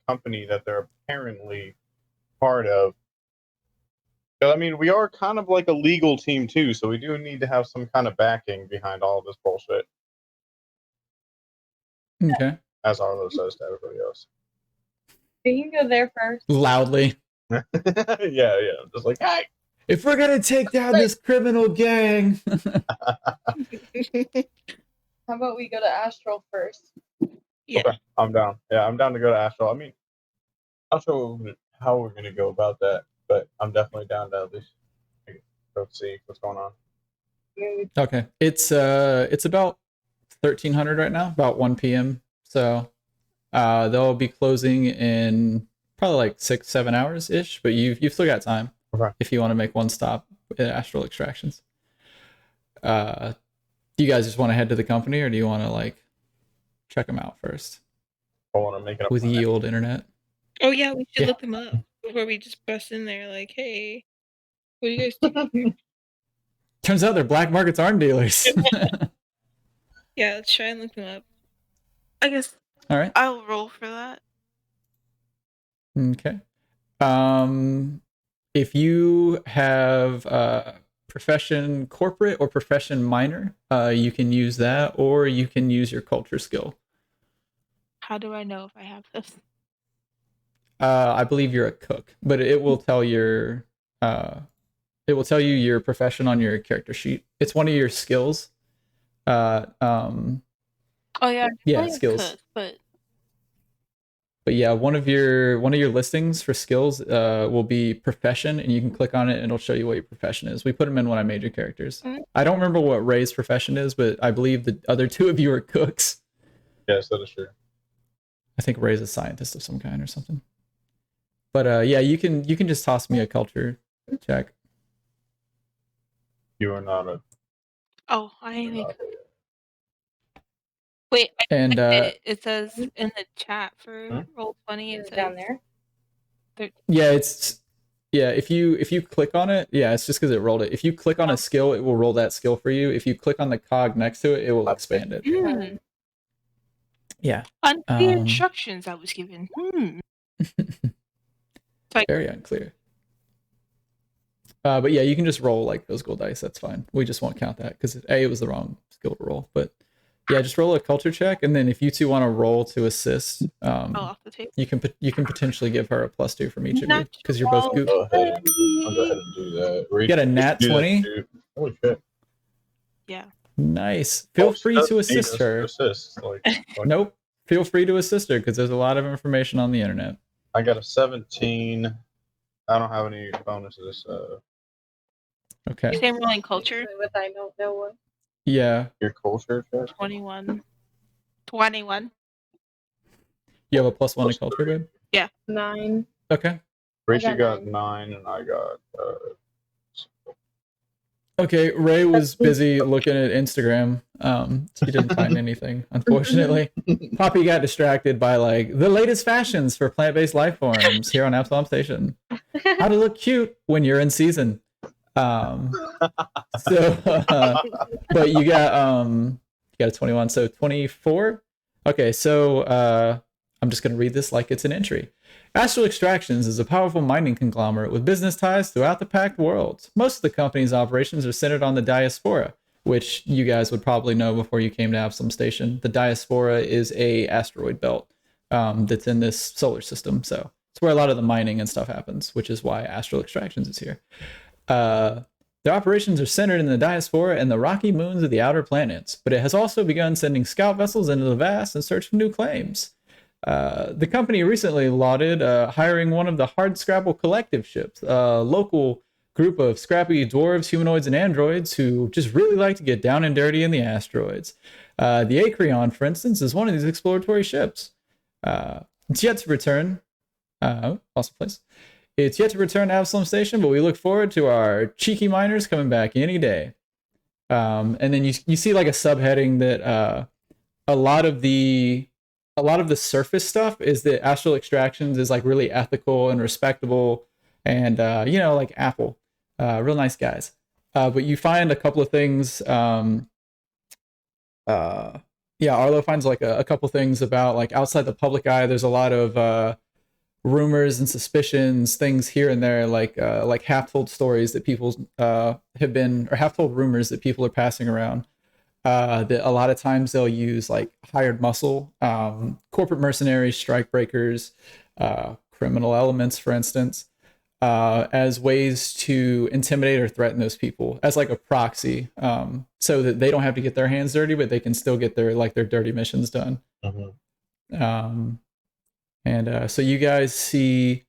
company that they're apparently part of. I mean, we are kind of like a legal team too, so we do need to have some kind of backing behind all this bullshit. Okay. As Arlo says to everybody else. We can go there first. Loudly. Yeah. Just like, hey! If we're gonna take down this criminal gang. How about we go to Astral first? Yeah. Okay, I'm down. Yeah, I'm down to go to Astral. I mean, I'm not sure how we're gonna go about that, but I'm definitely down to at least go see what's going on. Okay. It's about 1300 right now, about 1 p.m. So they'll be closing in probably like 6-7 hours ish, but you've still got time if you want to make one stop at Astral Extractions. Do you guys just want to head to the company, or do you want to check them out first? I want to make it up with ye old internet. Oh yeah, we should look them up before we just bust in there. Like, hey, what do you guys do? Turns out they're black markets arm dealers. Yeah, let's try and look them up. I guess. All right. I'll roll for that. Okay. If you have profession corporate or profession minor, you can use that, or you can use your culture skill. How do I know if I have this? I believe you're a cook, but it will tell you your profession on your character sheet. It's one of your skills. Oh yeah. Yeah, skills. Cook, but yeah, one of your listings for skills will be profession, and you can click on it and it'll show you what your profession is. We put them in when I made your characters. Mm-hmm. I don't remember what Ray's profession is, but I believe the other two of you are cooks. Yes, that is true. I think Ray's a scientist of some kind or something. But yeah, you can just toss me a culture check. You are not a. Oh, I ain't. Wait, and it says in the chat for Roll20. It says down there. Yeah, if you click on it, yeah, it's just because it rolled it. If you click on a skill, it will roll that skill for you. If you click on the cog next to it, it will expand it. Mm. Yeah. Unclear instructions I was given. Very unclear. But yeah, you can just roll those gold dice. That's fine. We just won't count that because it was the wrong skill to roll. But yeah, just roll a culture check, and then if you two want to roll to assist, you can potentially give her a +2 from each of you because you're both goop. I'll go ahead and do that. You got a nat 20. Holy shit! Yeah. Nice. Feel free to assist her. Nope. Feel free to assist her because there's a lot of information on the internet. I got a 17. I don't have any bonuses. Okay. Same rolling culture. With I don't know what. Yeah. Your culture check? 21. You have a +1 to culture, babe? Yeah. 9. Okay. Rachel got 9 and I got Okay, Ray was busy looking at Instagram. He didn't find anything, unfortunately. Poppy got distracted by like the latest fashions for plant-based life forms here on Absalom Station. How to look cute when you're in season. So, but you got a 21, so 24. Okay, so I'm just gonna read this like it's an entry. Astral Extractions is a powerful mining conglomerate with business ties throughout the Pact world. Most of the company's operations are centered on the Diaspora, which you guys would probably know before you came to Absalom Station. The Diaspora is a asteroid belt that's in this solar system, so it's where a lot of the mining and stuff happens, which is why Astral Extractions is here. Their operations are centered in the Diaspora and the rocky moons of the outer planets, but it has also begun sending scout vessels into the vast in search for new claims. The company recently lauded hiring one of the Hardscrabble Collective ships, a local group of scrappy dwarves, humanoids, and androids who just really like to get down and dirty in the asteroids. The Acreon, for instance, is one of these exploratory ships. It's yet to return. Awesome place. It's yet to return to Absalom Station, but we look forward to our cheeky miners coming back any day. And then you see like a subheading that a lot of the surface stuff is that Astral Extractions is like really ethical and respectable, and like Apple, real nice guys. But you find a couple of things. Arlo finds like a couple things about like outside the public eye. There's a lot of rumors and suspicions, things here and there, like half-told stories that people have been, or half-told rumors that people are passing around. That a lot of times they'll use like hired muscle, corporate mercenaries, strike breakers, criminal elements, for instance, as ways to intimidate or threaten those people as like a proxy, so that they don't have to get their hands dirty, but they can still get their dirty missions done. Mm-hmm. So you guys see,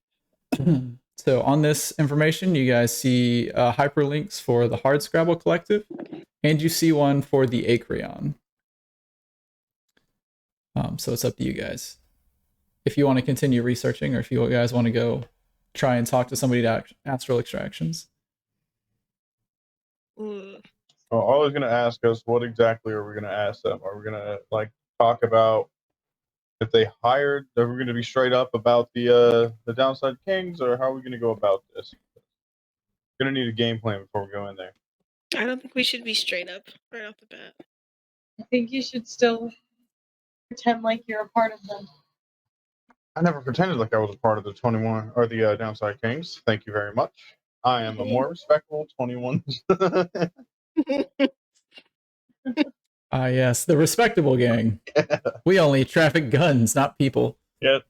so on this information, you guys see hyperlinks for the Hardscrabble Collective, and you see one for the Acreon. So it's up to you guys. If you want to continue researching, or if you guys want to go try and talk to somebody at Astral Extractions. Well, I was going to ask us, what exactly are we going to ask them? Are we going to like talk about if they hired, are we going to be straight up about the Downside Kings, or how are we going to go about this? We're going to need a game plan before we go in there. I don't think we should be straight up right off the bat. I think you should still pretend like you're a part of them. I never pretended like I was a part of the 21 or the Downside Kings. Thank you very much. I am a more respectable 21. Yes, the respectable gang. We only traffic guns, not people. Yep.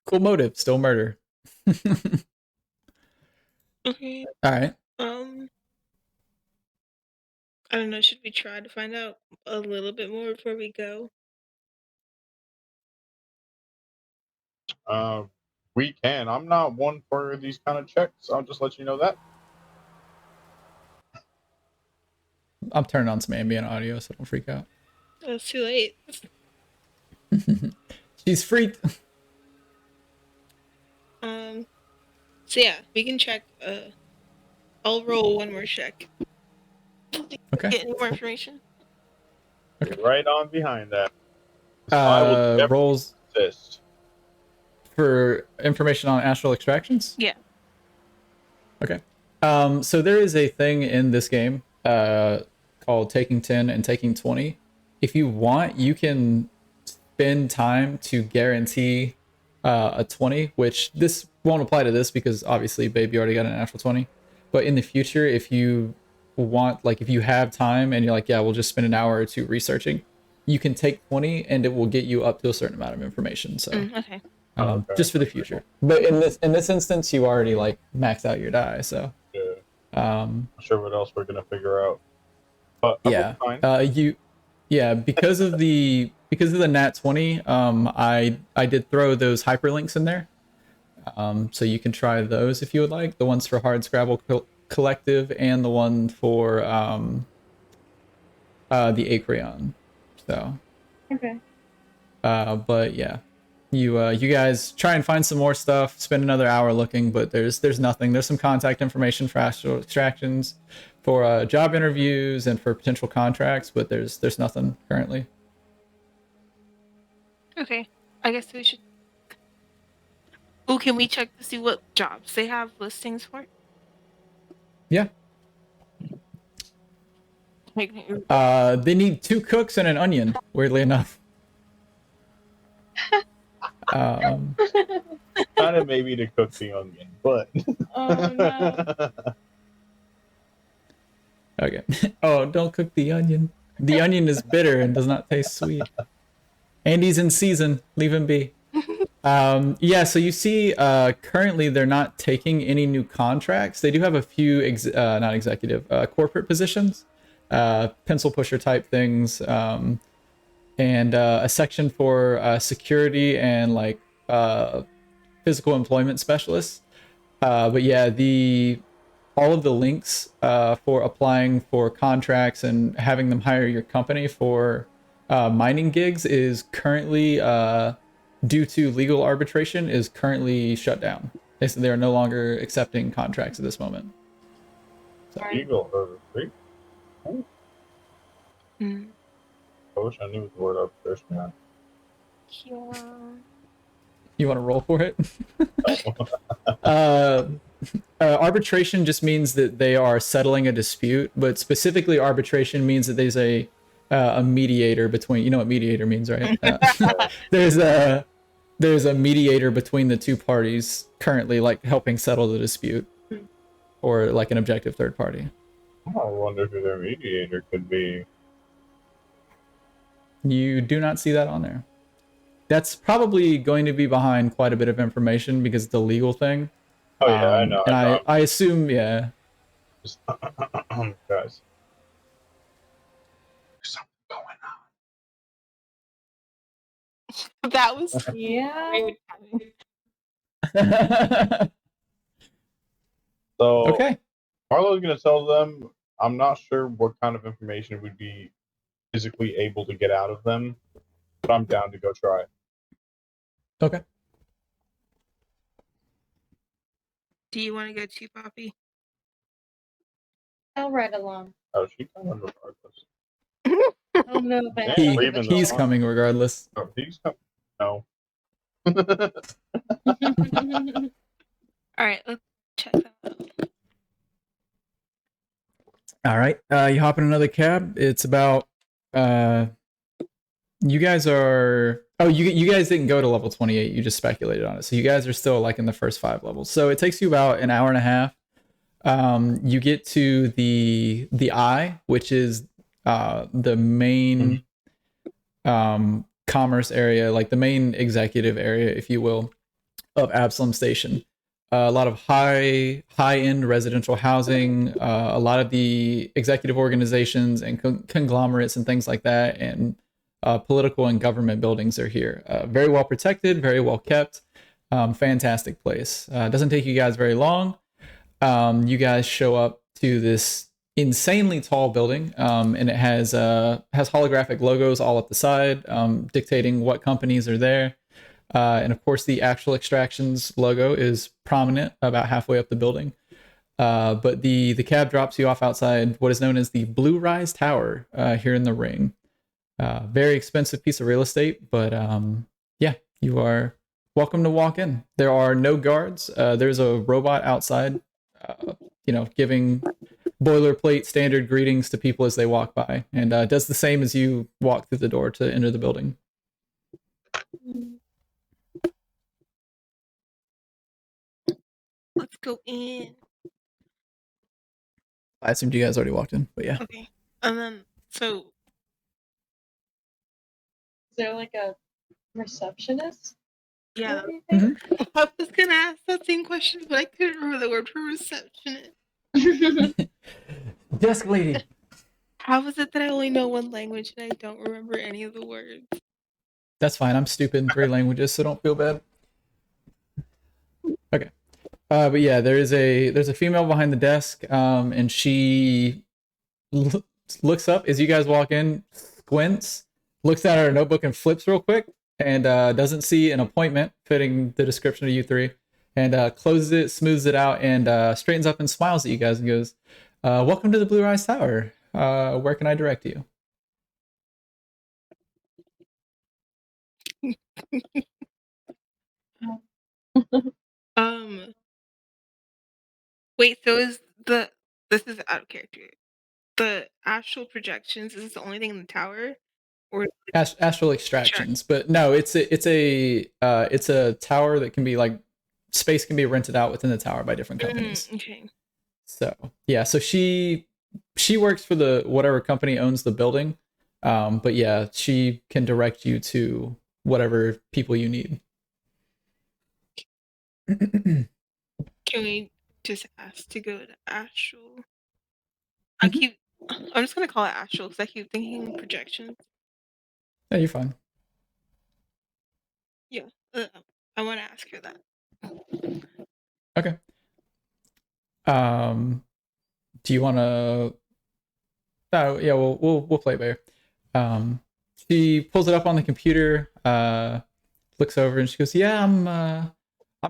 Cool motive, still murder. Okay. All right. I don't know, should we try to find out a little bit more before we go? We can. I'm not one for these kind of checks. I'll just let you know that. I'm turning on some ambient audio, so don't freak out. Oh, it's too late. She's freaked. So yeah, we can check. I'll roll one more check. Okay. Get any more information? Okay. Right on behind that. I will rolls assist. For information on Astral Extractions? Yeah. Okay. So there is a thing in this game called Taking 10 and Taking 20. If you want, you can spend time to guarantee a 20, which this won't apply to this because obviously, babe, you already got an actual 20. But in the future, if you want, like if you have time and you're like, yeah, we'll just spend an hour or two researching, you can take 20 and it will get you up to a certain amount of information. So Okay. Just for the future. But in this instance, you already like maxed out your die, so Yeah. I'm sure what else we're gonna figure out. But yeah, because of the nat 20, I did throw those hyperlinks in there, so you can try those if you would like. The ones for Hardscrabble Collective and the one for the Acreon. So okay. But yeah, you guys try and find some more stuff, spend another hour looking, but there's nothing. There's some contact information for astral extractions, for job interviews, and for potential contracts, but there's nothing currently. Okay, I guess we should. Oh, can we check to see what jobs they have listings for? Yeah. They need 2 cooks and an onion, weirdly enough. Kind of maybe to cook the onion, but. Oh no. Okay. Oh, don't cook the onion. The onion is bitter and does not taste sweet. And he's in season. Leave him be. Yeah, so you see, currently they're not taking any new contracts. They do have a few, not executive, corporate positions, pencil pusher type things, and a section for security and like physical employment specialists. But yeah, all of the links for applying for contracts and having them hire your company for mining gigs is currently, due to legal arbitration, is currently shut down. They said they are no longer accepting contracts at this moment. Legal arbitration? Mm. I wish I knew the word arbitration meant. Yeah. You want to roll for it? Arbitration just means that they are settling a dispute, but specifically arbitration means that there's a mediator between. You know what mediator means, right? There's a mediator between the two parties currently, like helping settle the dispute, or like an objective third party. I wonder who their mediator could be. You do not see that on there. That's probably going to be behind quite a bit of information because it's a legal thing. Oh yeah, I know. And I know. I assume, yeah. Just, guys, there's something going on. That was Yeah. So Okay. Marlo's gonna tell them. I'm not sure what kind of information we'd be physically able to get out of them, but I'm down to go try it. Okay. Do you want to go too, Poppy? I'll ride along. Oh, she's coming regardless. Oh no, but Yeah, leaving He's the- coming regardless. Oh, he's coming. No. All right, let's check that out. All right. You hop in another cab. It's about you guys are you guys didn't go to level 28. You just speculated on it. So you guys are still like in the first 5 levels. So it takes you about an hour and a half. You get to the eye, which is the main commerce area, like the main executive area, if you will, of Absalom Station. A lot of high-end residential housing, a lot of the executive organizations and conglomerates and things like that, and political and government buildings are here. Very well protected, very well kept, fantastic place. Doesn't take you guys very long. You guys show up to this insanely tall building, and it has holographic logos all up the side, dictating what companies are there. And of course, the actual extractions logo is prominent about halfway up the building. But the cab drops you off outside what is known as the Blue Rise Tower here in the ring. Very expensive piece of real estate, but yeah, you are welcome to walk in. There are no guards. There's a robot outside, giving boilerplate standard greetings to people as they walk by, and does the same as you walk through the door to enter the building. Let's go in. I assumed you guys already walked in, but yeah. Okay. And then, so. Is there like a receptionist? Yeah. or anything? I was going to ask that same question, but I couldn't remember the word for receptionist. Desk lady. How is it that I only know one language and I don't remember any of the words? That's fine. I'm stupid in 3 languages, so don't feel bad. Okay. But yeah, there's a female behind the desk, and she looks up as you guys walk in, squints, looks down at her notebook and flips real quick, and doesn't see an appointment fitting the description of you three, and closes it, smooths it out, and straightens up and smiles at you guys and goes, "Welcome to the Blue Rise Tower. Where can I direct you?" Wait, so this is out of character. The astral projections, is this the only thing in the tower? Or Astral extractions, but no, it's a tower that can be like space can be rented out within the tower by different companies. Okay. So yeah, so she works for the whatever company owns the building, but yeah, she can direct you to whatever people you need. Can we just ask to go to astral? I'm just gonna call it astral because I keep thinking projections. Yeah, you're fine. Yeah, I want to ask her that. Okay. Do you want to? Oh yeah, we'll play bear. She pulls it up on the computer. Looks over and she goes, "Yeah, I'm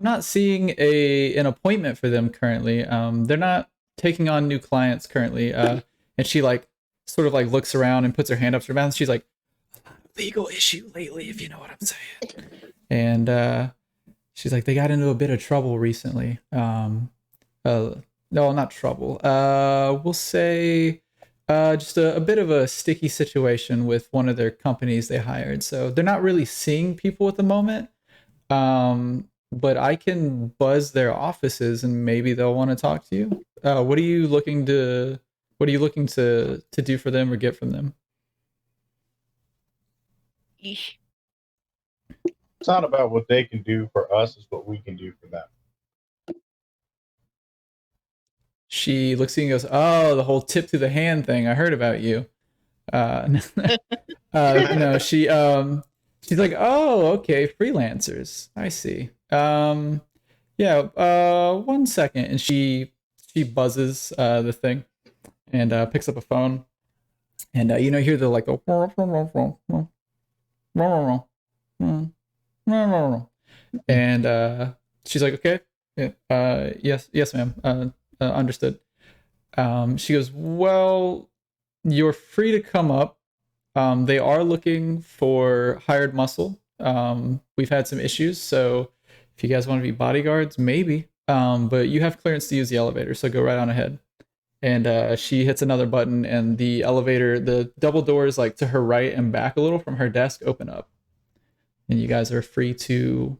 not seeing an appointment for them currently. They're not taking on new clients currently." And she like sort of like looks around and puts her hand up to her mouth. She's like, "Legal issue lately, if you know what I'm saying." And she's like, "They got into a bit of trouble recently. No, not trouble. We'll say just a bit of a sticky situation with one of their companies they hired. So they're not really seeing people at the moment. But I can buzz their offices and maybe they'll want to talk to you. What are you looking to do for them or get from them?" Yeesh. It's not about what they can do for us; it's what we can do for them. She looks at you and goes, "Oh, the whole tip to the hand thing. I heard about you." No, she's like, "Oh, okay, freelancers. I see. Yeah. 1 second," and she buzzes the thing and picks up a phone, and hear the like the and she's like, "Okay, yeah, yes, ma'am. Understood." She goes, "Well, you're free to come up. They are looking for hired muscle. We've had some issues, so if you guys want to be bodyguards, maybe. But you have clearance to use the elevator, so go right on ahead." And she hits another button, and the elevator, the double doors, like to her right and back a little from her desk, open up, and you guys are free to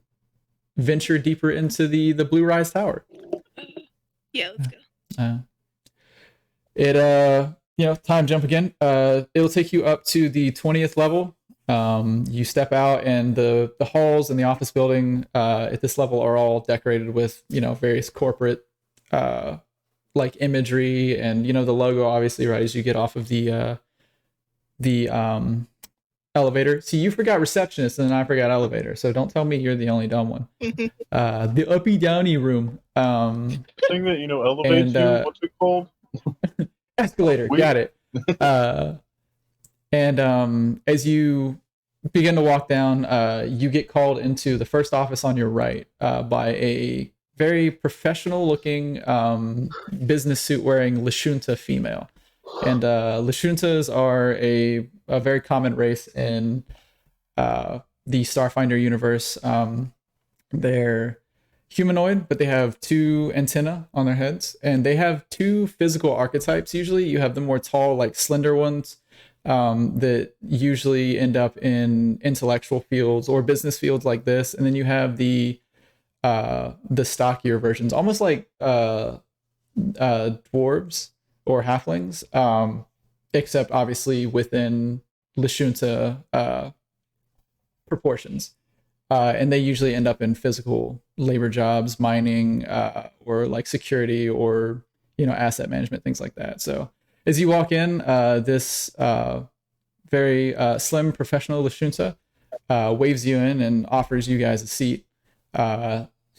venture deeper into the Blue Rise Tower. Yeah, let's go. Time jump again. It'll take you up to the 20th level. You step out, and the halls in the office building at this level are all decorated with various corporate like imagery, and the logo obviously right as you get off of the elevator. See, you forgot receptionist and I forgot elevator, so don't tell me you're the only dumb one. The uppy downy room. Thing that elevates you. What's it called? Escalator. Got it. And as you begin to walk down, you get called into the first office on your right by a very professional looking business suit wearing Lashunta female. And Lashuntas are a very common race in the Starfinder universe. They're humanoid, but they have 2 antennae on their heads, and they have 2 physical archetypes. Usually you have the more tall, like slender ones that usually end up in intellectual fields or business fields like this, and then you have the stockier versions, almost like dwarves or halflings, except obviously within Lashunta proportions. And they usually end up in physical labor jobs, mining, or like security or asset management, things like that. So as you walk in, this very slim professional Lashunta waves you in and offers you guys a seat.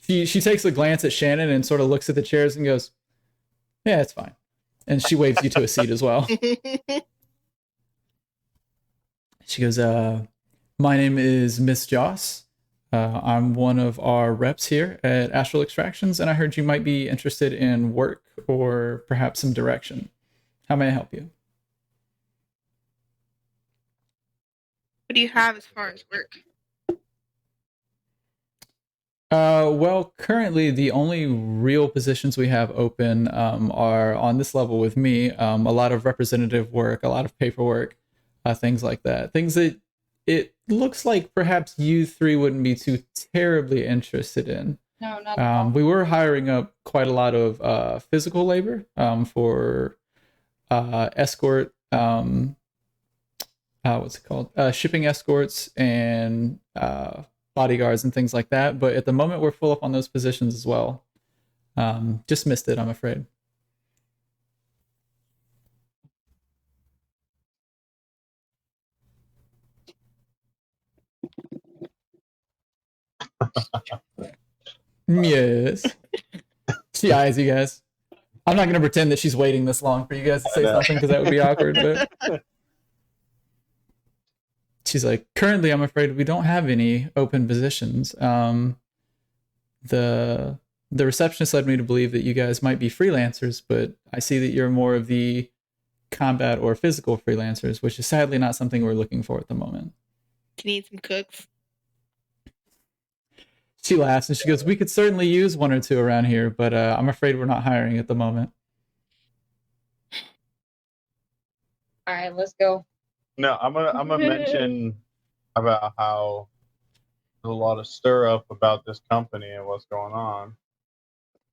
She takes a glance at Shannon and sort of looks at the chairs and goes, "Yeah, it's fine." And she waves you to a seat as well. She goes, My name is Miss Joss. I'm one of our reps here at Astral Extractions, and I heard you might be interested in work or perhaps some direction. How may I help you? What do you have as far as work? Well, currently the only real positions we have open are on this level with me. A lot of representative work, a lot of paperwork, things like that. Things that it looks like perhaps you three wouldn't be too terribly interested in. No, not at all. We were hiring up quite a lot of physical labor for escort. What's it called? Shipping escorts and bodyguards and things like that. But at the moment, we're full up on those positions as well. Just missed it, I'm afraid. Yes. She eyes you guys. I'm not going to pretend that she's waiting this long for you guys to say something because that would be awkward. But she's like, currently, I'm afraid we don't have any open positions. The receptionist led me to believe that you guys might be freelancers, but I see that you're more of the combat or physical freelancers, which is sadly not something we're looking for at the moment. Do you need some cooks? She laughs and she goes, "We could certainly use one or two around here, but I'm afraid we're not hiring at the moment." All right, let's go. No, I'm gonna mention about how there's a lot of stir up about this company and what's going on.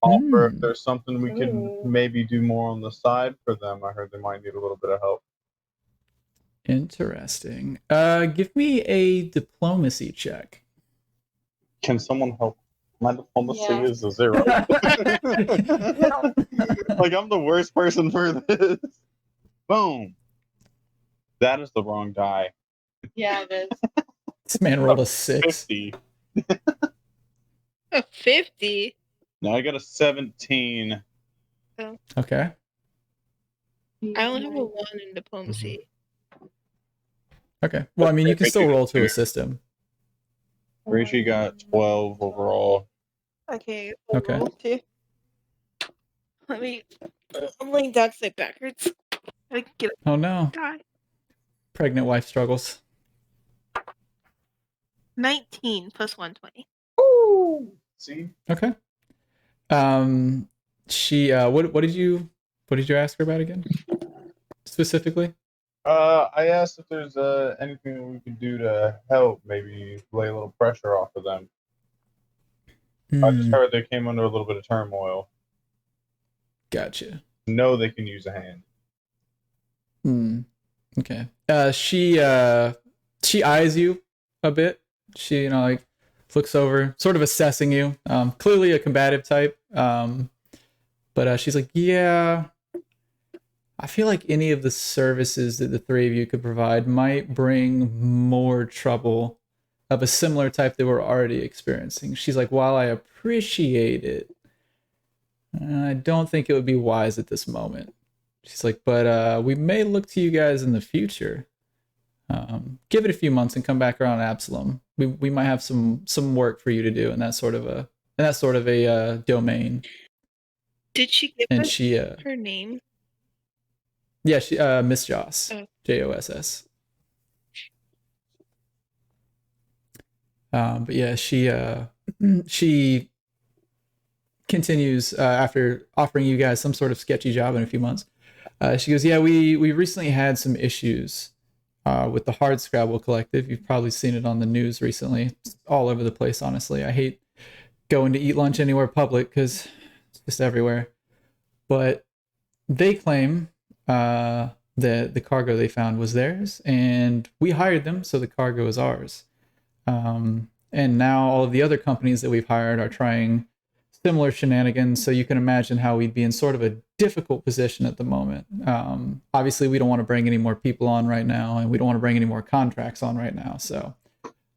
Offer if there's something we could maybe do more on the side for them. I heard they might need a little bit of help. Interesting. Give me a diplomacy check. Can someone help? My diplomacy Yeah. is a 0. Like, I'm the worst person for this. Boom. That is the wrong die. Yeah, it is. This man rolled a 6. 50. A 50? No, I got a 17. Okay. I only have a 1 in diplomacy. Okay. Well, I mean, you can still roll to assist him. Rachel got 12 overall. Okay. Okay. Roll two. Let me. I'm laying down because my back hurts. I can get Oh no. die. Pregnant wife struggles. 19 plus 120. Ooh. See? Okay. She what did you ask her about again? Specifically? I asked if there's anything that we could do to help, maybe lay a little pressure off of them. I just heard they came under a little bit of turmoil. Gotcha. Know they can use a hand. Okay. She eyes you a bit. She like looks over, sort of assessing you. Clearly a combative type. But she's like, yeah, I feel like any of the services that the three of you could provide might bring more trouble of a similar type that we're already experiencing. She's like, while I appreciate it, I don't think it would be wise at this moment. She's like, but we may look to you guys in the future. Give it a few months and come back around Absalom. We might have some work for you to do in that sort of a domain. Did she give And us she her name? Yeah, she Miss Joss. Oh. Joss. But yeah, she continues after offering you guys some sort of sketchy job in a few months. She goes, yeah, we recently had some issues with the Hard Scrabble Collective. You've probably seen it on the news recently. It's all over the place, honestly. I hate going to eat lunch anywhere public because it's just everywhere. But they claim that the cargo they found was theirs, and we hired them, so the cargo is ours. And now all of the other companies that we've hired are trying similar shenanigans, so you can imagine how we'd be in sort of a difficult position at the moment. Obviously, we don't want to bring any more people on right now, and we don't want to bring any more contracts on right now. So,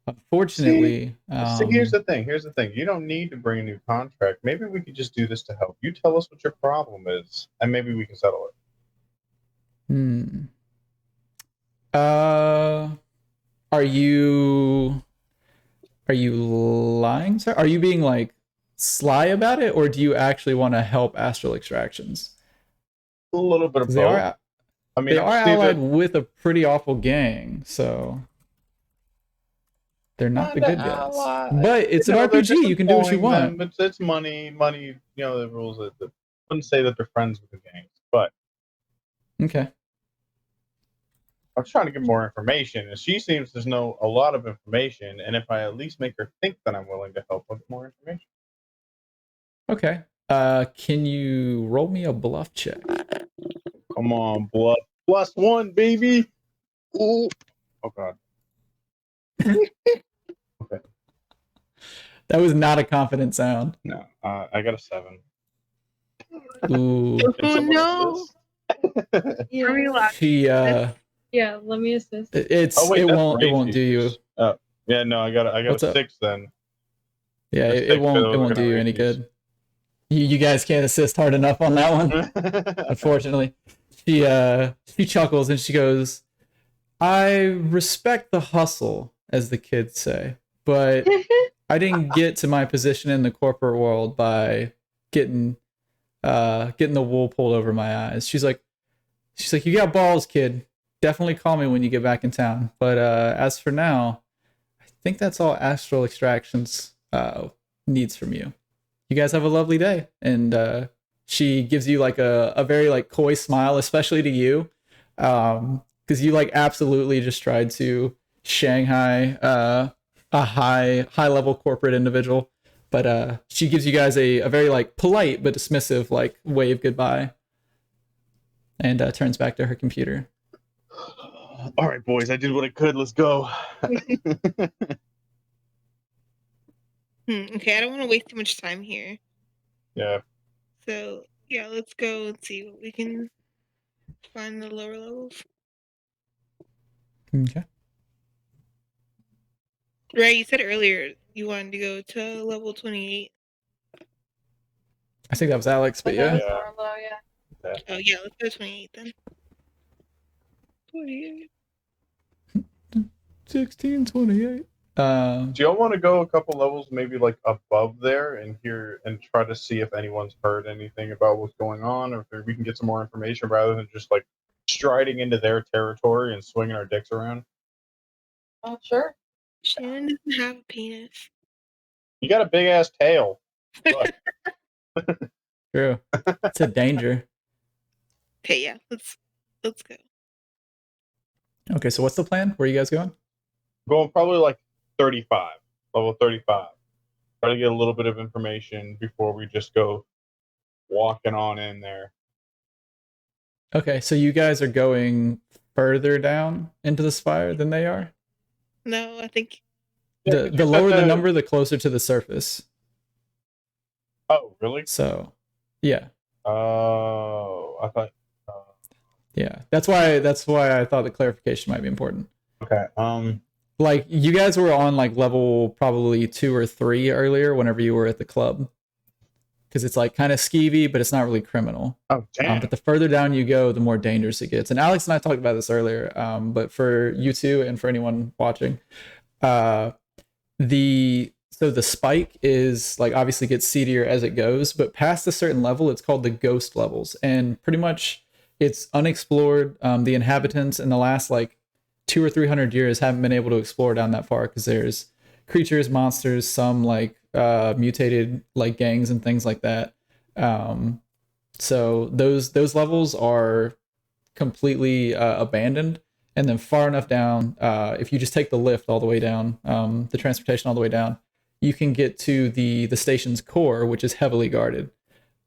unfortunately... See, here's the thing. You don't need to bring a new contract. Maybe we could just do this to help. You tell us what your problem is, and maybe we can settle it. Are Are you lying, sir? Are you being like sly about it, or do you actually want to help astral extractions? A little bit of 'Cause both. I mean, they I are see allied that with a pretty awful gang, so they're not the kinda good guys. ally. But it's an they're RPG. just You can do what you employing want. them. It's money. You know the rules. I wouldn't say that they're friends with the gangs, but Okay. I was trying to get more information, and she seems to know a lot of information. And if I at least make her think that I'm willing to help with more information, Okay. Can you roll me a bluff check? come on, blood +1, baby. Ooh. Oh god. Okay. That was not a confident sound. No, I got a 7. Ooh. Can Oh someone no! assist? Yeah. Are we allowed? She Yeah, let me assist. Oh wait, it that's won't do you. rangers. Oh yeah, no, I got What's a up? 6 then. Yeah, The it 6 won't are do gonna you any range good. You guys can't assist hard enough on that one, unfortunately. She chuckles and she goes, I respect the hustle, as the kids say, but I didn't get to my position in the corporate world by getting the wool pulled over my eyes. She's like, you got balls, kid. Definitely call me when you get back in town. But as for now, I think that's all Astral Extractions needs from you. You guys have a lovely day. And she gives you like a very like coy smile, especially to you, because you like absolutely just tried to Shanghai a high level corporate individual. But she gives you guys a very like polite but dismissive like wave goodbye, and turns back to her computer. All right, boys, I did what I could. Let's go. Okay, I don't want to waste too much time here. Yeah. So yeah, let's go and see what we can find in the lower levels. Okay. Right, you said earlier you wanted to go to level 28. I think that was Alex, but yeah. Yeah. Marlo, yeah. Oh yeah, let's go to 28 then. 28. 1628. Do y'all want to go a couple levels, maybe like above there, and hear and try to see if anyone's heard anything about what's going on, or if we can get some more information rather than just like striding into their territory and swinging our dicks around? Oh, sure. Shannon doesn't have a penis. You got a big ass tail. Look. True. It's a danger. Okay, yeah, let's go. Okay, so what's the plan? Where are you guys going? Going probably like 35, level 35. Try to get a little bit of information before we just go walking on in there. Okay, so you guys are going further down into the spire than they are? No, I think Yeah, The lower the number, the closer to the surface. Oh, really? So, yeah. Oh, I thought. Yeah. That's why I thought the clarification might be important. Okay. Like you guys were on like level probably 2 or 3 earlier whenever you were at the club. Because it's like kind of skeevy, but it's not really criminal. Oh, damn. But the further down you go, the more dangerous it gets. And Alex and I talked about this earlier. But for you two and for anyone watching, the spike is like obviously gets seedier as it goes, but past a certain level, it's called the ghost levels, and pretty much it's unexplored. The inhabitants in the last like 200 or 300 years haven't been able to explore down that far because there's creatures, monsters, some like mutated like gangs and things like that. So those levels are completely abandoned, and then far enough down, if you just take the lift all the way down, the transportation all the way down, you can get to the station's core, which is heavily guarded.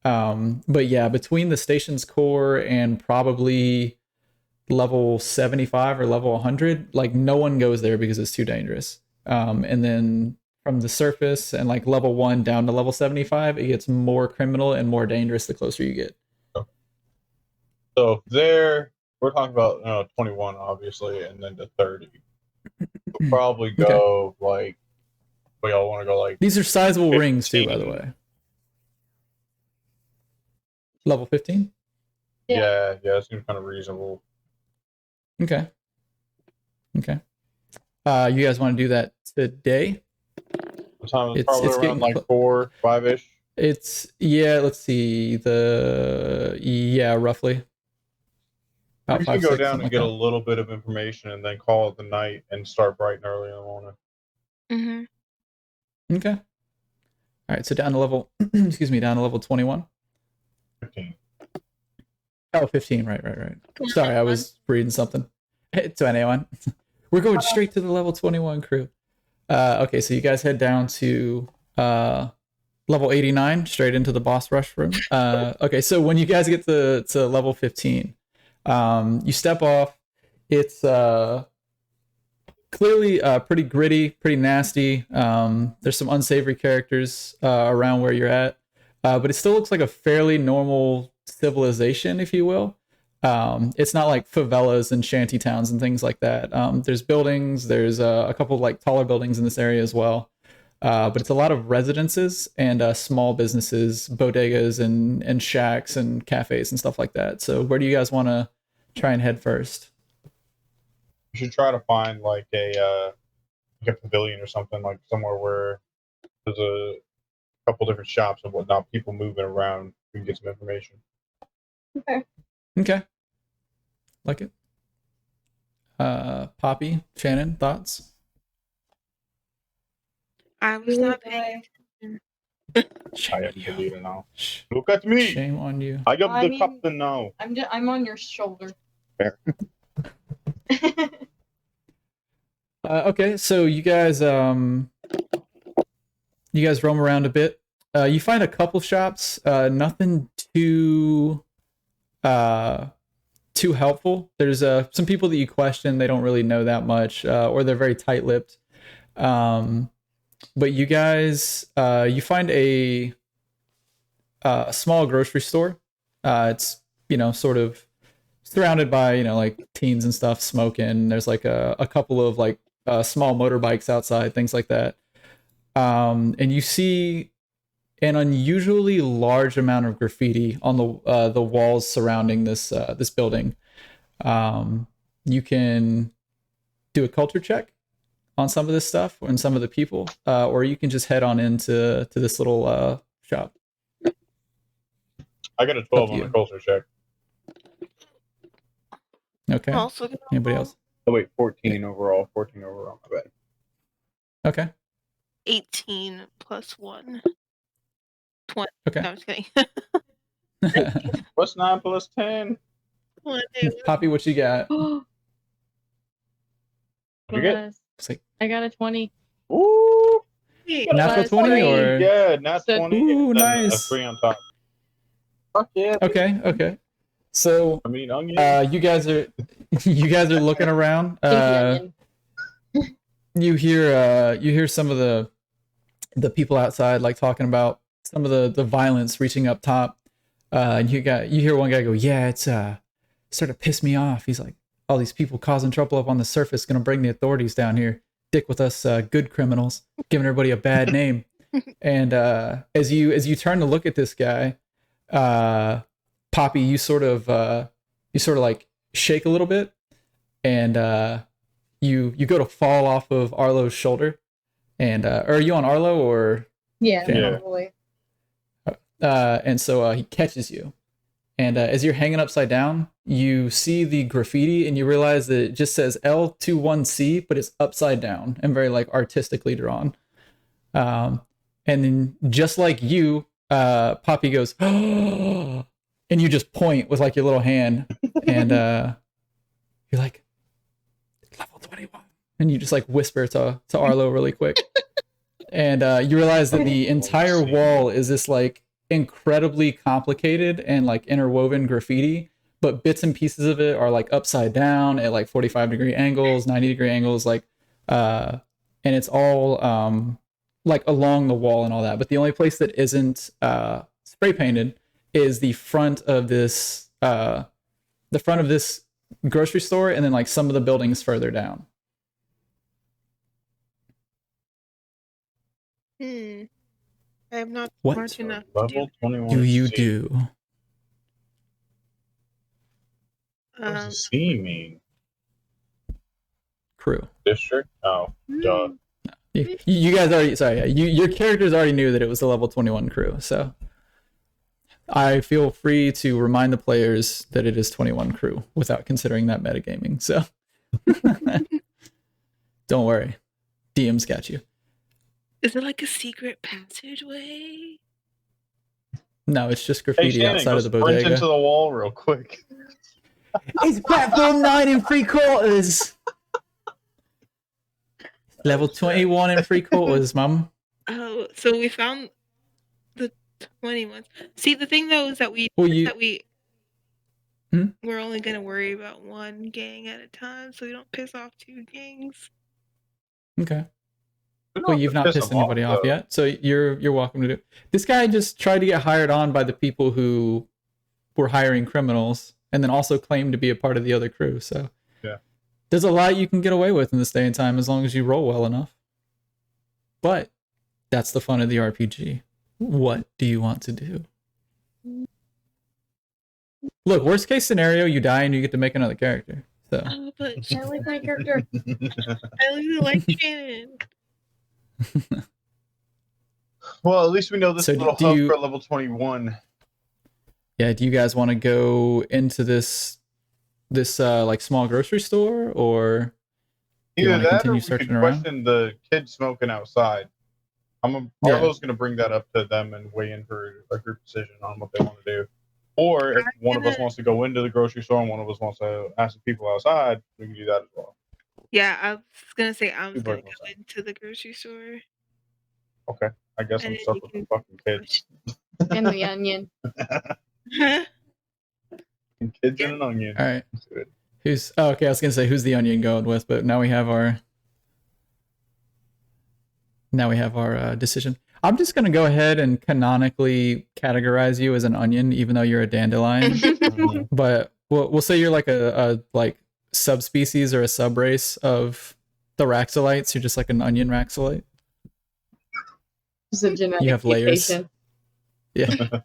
But yeah, between the station's core and probably level 75 or level 100, like no one goes there because it's too dangerous. And then from the surface and like level 1 down to level 75, it gets more criminal and more dangerous the closer you get. So there, we're talking about 21, obviously, and then to 30. We'll probably go like, we all want to go like. These are sizable 15. rings too, by the way. Level 15? Yeah, it seems kind of reasonable. Okay. You guys want to do that today? What time? It's Probably around getting like 4, 5-ish. It's let's see, roughly about We 5, can go 6, down something and like get a that. little bit of information and then call it the night and start bright and early in the morning. Okay. All right, so down to level excuse me, down to level 21. 15. Oh, 15, right. Sorry, I was reading something. 21. We're going straight to the level 21 crew. Okay, so you guys head down to level 89, straight into the boss rush room. Okay, so when you guys get to level 15, you step off. It's clearly pretty gritty, pretty nasty. There's some unsavory characters around where you're at, but it still looks like a fairly normal civilization, if you will. It's not like favelas and shanty towns and things like that. There's buildings. There's a couple of like taller buildings in this area as well. But it's a lot of residences and small businesses, bodegas and shacks and cafes and stuff like that. So where do you guys want to try and head first? We should try to find like a pavilion or something, like somewhere where there's a couple different shops and whatnot, people moving around. We can get some information. Okay. Like it. Poppy, Shannon, thoughts? I was not paying attention. I have to believe it now. Look at me. Shame on you. I am the captain now. I'm on your shoulder. Fair. Okay, so you guys roam around a bit. You find a couple shops, nothing too helpful. There's some people that you question, they don't really know that much, or they're very tight-lipped. But you guys you find a small grocery store. It's sort of surrounded by like teens and stuff smoking. There's like a couple of like small motorbikes outside, things like that. And you see an unusually large amount of graffiti on the walls surrounding this building. You can do a culture check on some of this stuff and some of the people, or you can just head on into this little shop. I got a 12 on the culture check. Okay. Also, Anybody else? Oh wait, 14 overall. 14 overall. My bad. Okay. 18 plus 1. 20. Okay. No, I'm just kidding. What's 9 plus 10? Poppy, what you got? You get? I got a 20. Ooh. Natural 20 or? Yeah, nat 20. Ooh, and then nice. a 3 on top. Fuck yeah. Okay. So I mean, onion. you guys are looking around. You hear some of the people outside like talking about some of the violence reaching up top. And you hear one guy go, "Yeah, it's starting to piss me off." He's like, "All these people causing trouble up on the surface, gonna bring the authorities down here. Dick with us good criminals, giving everybody a bad name." And as you turn to look at this guy, Poppy, you sort of like shake a little bit, and you go to fall off of Arlo's shoulder. And are you on Arlo or? Yeah, Shannon? probably. And so he catches you, and as you're hanging upside down, you see the graffiti, and you realize that it just says L21C, but it's upside down and very like artistically drawn. And then just like you, Poppy goes, "Oh," and you just point with like your little hand, and you're like, "Level 21," and you just like whisper to Arlo really quick, and you realize that the entire wall is this like incredibly complicated and like interwoven graffiti, but bits and pieces of it are like upside down at like 45-degree angles, 90-degree angles, like and it's all like along the wall and all that. But the only place that isn't spray painted is the front of this grocery store, and then like some of the buildings further down. I am not What smart enough Level 21. do you do? What does C mean? crew. District? Oh, duh. You guys already, sorry, your characters already knew that it was the level 21 crew, so I feel free to remind the players that it is 21 crew without considering that metagaming. So don't worry, DM's got you. Is it like a secret passageway? No, it's just Hey, graffiti Shannon, outside go of the sprint bodega. into the wall real quick. It's platform 9 and 3/4. Level 21 and 3/4, mum. Oh, so we found the 21s. See, the thing though is that we're only gonna worry about one gang at a time, so we don't piss off two gangs. Okay. Well, you've not pissed anybody off though. yet, so you're welcome to do. This guy just tried to get hired on by the people who were hiring criminals, and then also claimed to be a part of the other crew. So yeah, there's a lot you can get away with in this day and time as long as you roll well enough. But that's the fun of the RPG. What do you want to do? Look, worst case scenario, you die and you get to make another character. So Oh, but I like my character. I really like Shannon. Well, at least we know this So little do hub you- for level 21. yeah, do you guys want to go into this like small grocery store, or do you Either want to that or continue we searching could around? question the kid smoking outside. Arlo's going to bring that up to them and weigh in for a group decision on what they want to do. Or if one of us wants to go into the grocery store and one of us wants to ask the people outside, we can do that as well. Yeah, I was gonna say I was Two gonna birds, go into the grocery store. Okay, I guess And I'm then stuck you with the can fucking kids. And the onion. Kids and an onion. All right. Let's do it. Okay, I was gonna say who's the onion going with, but now we have our decision. I'm just gonna go ahead and canonically categorize you as an onion, even though you're a dandelion. Mhm. But we'll say you're like a like subspecies or a subrace of the Raxolites. You're just like an onion Raxolite. It's a genetic You have layers. mutation. Yeah.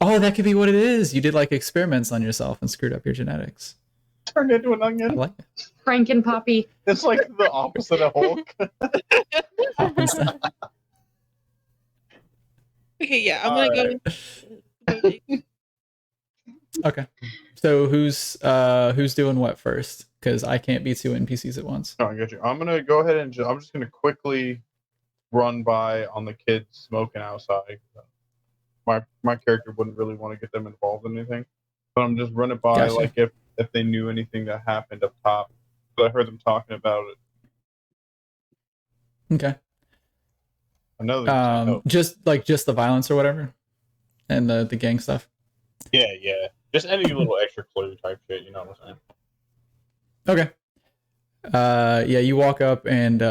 Oh, that could be what it is. You did like experiments on yourself and screwed up your genetics. Turned into an I onion. like it. Franken Poppy. It's like the opposite of Hulk. Okay, yeah, I'm gonna go. Okay. So who's doing what first? Because I can't be two NPCs at once. Oh, I get you. I'm gonna go ahead and I'm just gonna quickly run by on the kids smoking outside. My character wouldn't really want to get them involved in anything, but I'm just running by Gotcha. like if they knew anything that happened up top. But I heard them talking about it. Okay. Another just the violence or whatever, and the gang stuff. yeah, just any little extra clue type shit. You know what I'm saying? Okay. Yeah, you walk up and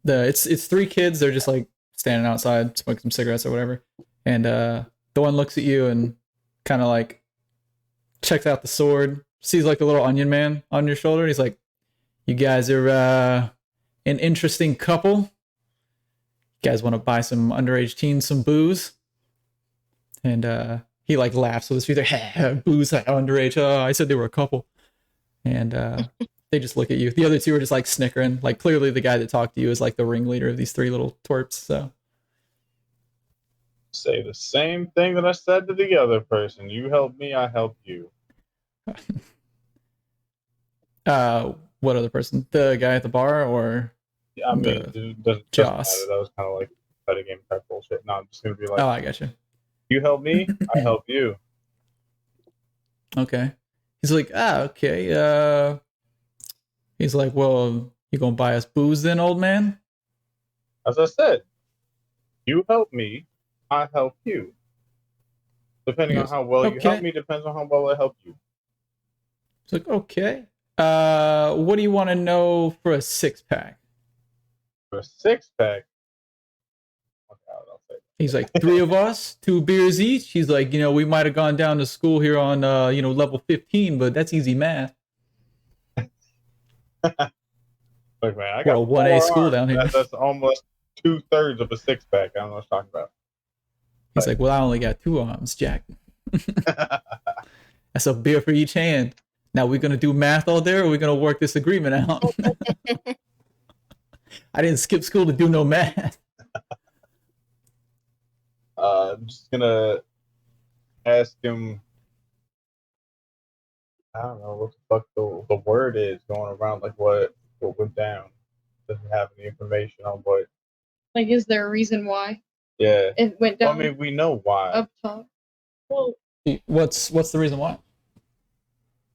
it's three kids. They're just like standing outside smoking some cigarettes or whatever, and the one looks at you and kind of like checks out the sword, sees like the little onion man on your shoulder. And he's like, "You guys are an interesting couple. You guys want to buy some underage teens some booze?" And he like laughs with his feet. Like, booze, underage. Oh, I said they were a couple. And they just look at you. The other two are just like snickering. Like clearly the guy that talked to you is like the ringleader of these three little twerps. So Say the same thing that I said to the other person. You help me, I help you. what other person? The guy at the bar or Yeah, I mean, it doesn't Joss. matter. That was kind of like metagame type bullshit. No, I'm just gonna be like, oh, I got you. you help me, I help you. Okay. He's like, okay. He's like, well, you gonna buy us booze then, old man? As I said, you help me, I help you. Depending on Yes. how well you Okay. help me, depends on how well I help you. He's like, okay. What do you want to know for a 6-pack? For a 6-pack, okay, I'll say that. He's like, 3 of us, 2 beers each. He's like, we might have gone down to school here on, level 15, but that's easy math. Look, man, I We're got a 1A 4 school arms. down here. That's almost 2/3 of a 6-pack. I don't know what you're talking about. He's like, well, I only got 2 arms, Jack. That's a beer for each hand. Now we're gonna do math all day, or we're gonna work this agreement out. I didn't skip school to do no math. I'm just gonna ask him. I don't know what the fuck the word is going around. Like what went down? Doesn't have any information on what. Like, is there a reason why Yeah. it went down? Well, I mean, we know why. Up top. Well, What's the reason why?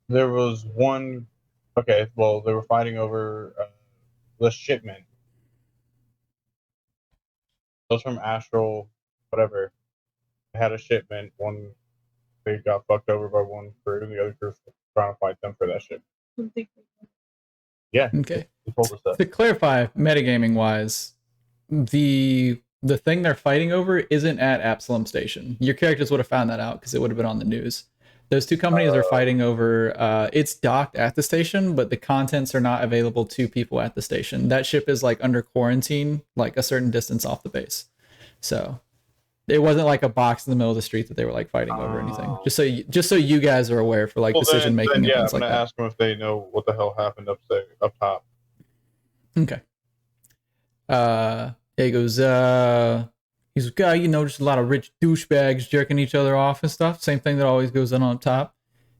There was one. Okay, well, they were fighting over the shipment. It was from Astral, whatever. They had a shipment. One, they got fucked over by one crew, and the other crew was trying to fight them for that ship. Yeah. Okay. He told us that. To clarify, metagaming wise, the thing they're fighting over isn't at Absalom Station. Your characters would have found that out because it would have been on the news. Those two companies are fighting over. It's docked at the station, but the contents are not available to people at the station. That ship is like under quarantine, like a certain distance off the base. So it wasn't like a box in the middle of the street that they were like fighting over or anything. Just so you guys are aware for like decision making and things like that. I'm gonna ask them if they know what the hell happened up top. Okay. He goes, he's a guy, just a lot of rich douchebags jerking each other off and stuff. Same thing that always goes on top.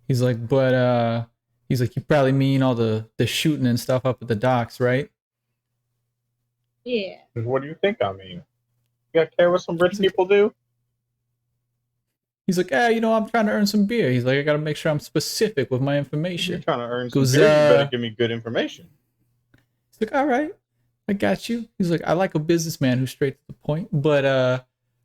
He's like, but he's like, you probably mean all the shooting and stuff up at the docks, right? Yeah. What do you think I mean? You got care what some rich people do? He's like, I'm trying to earn some beer. He's like, I gotta make sure I'm specific with my information. You're trying to earn some beer, you better give me good information. He's like, all right, I got you. He's like, I like a businessman who's straight to the point. But all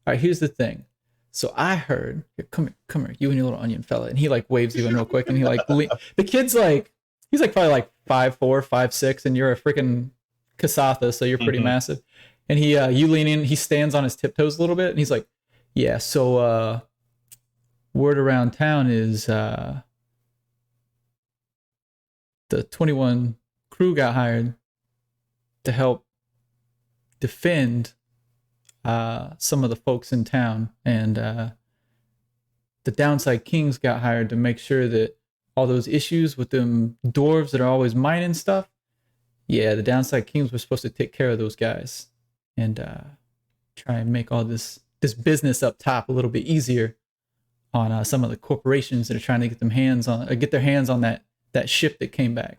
right, here's the thing. So I heard, come here, you and your little onion fella. And he like waves you in real quick, and he like the kid's like, he's like probably like 5'4", 5'6", and you're a freaking Kasatha, so you're pretty massive. And he you lean in, he stands on his tiptoes a little bit, and he's like, yeah, so word around town is the 21 crew got hired to help defend some of the folks in town, and the Downside Kings got hired to make sure that all those issues with them dwarves that are always mining stuff, yeah, the Downside Kings were supposed to take care of those guys and try and make all this business up top a little bit easier on some of the corporations that are trying to get their hands on that ship that came back.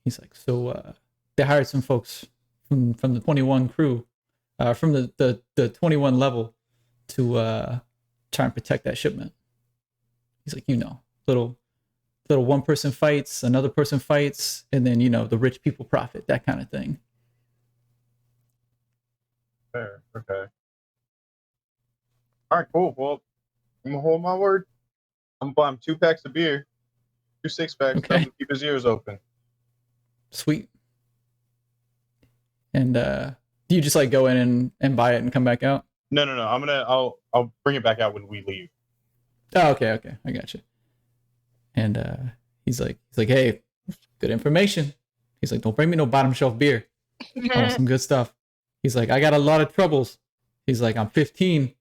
He's like, so they hired some folks from the 21 crew, from the 21 level to try and protect that shipment. He's like, little one person fights, another person fights, and then the rich people profit, that kind of thing. Fair, okay. All right, cool. Well, I'm gonna hold my word. I'm gonna buy him 2 packs of beer, 2 6-packs. Okay. Keep his ears open. Sweet. And do you just like go in and buy it and come back out? No. I'll bring it back out when we leave. Oh, okay. I got you. And he's like, hey, good information. He's like, don't bring me no bottom shelf beer. I want some good stuff. He's like, I got a lot of troubles. He's like, I'm 15.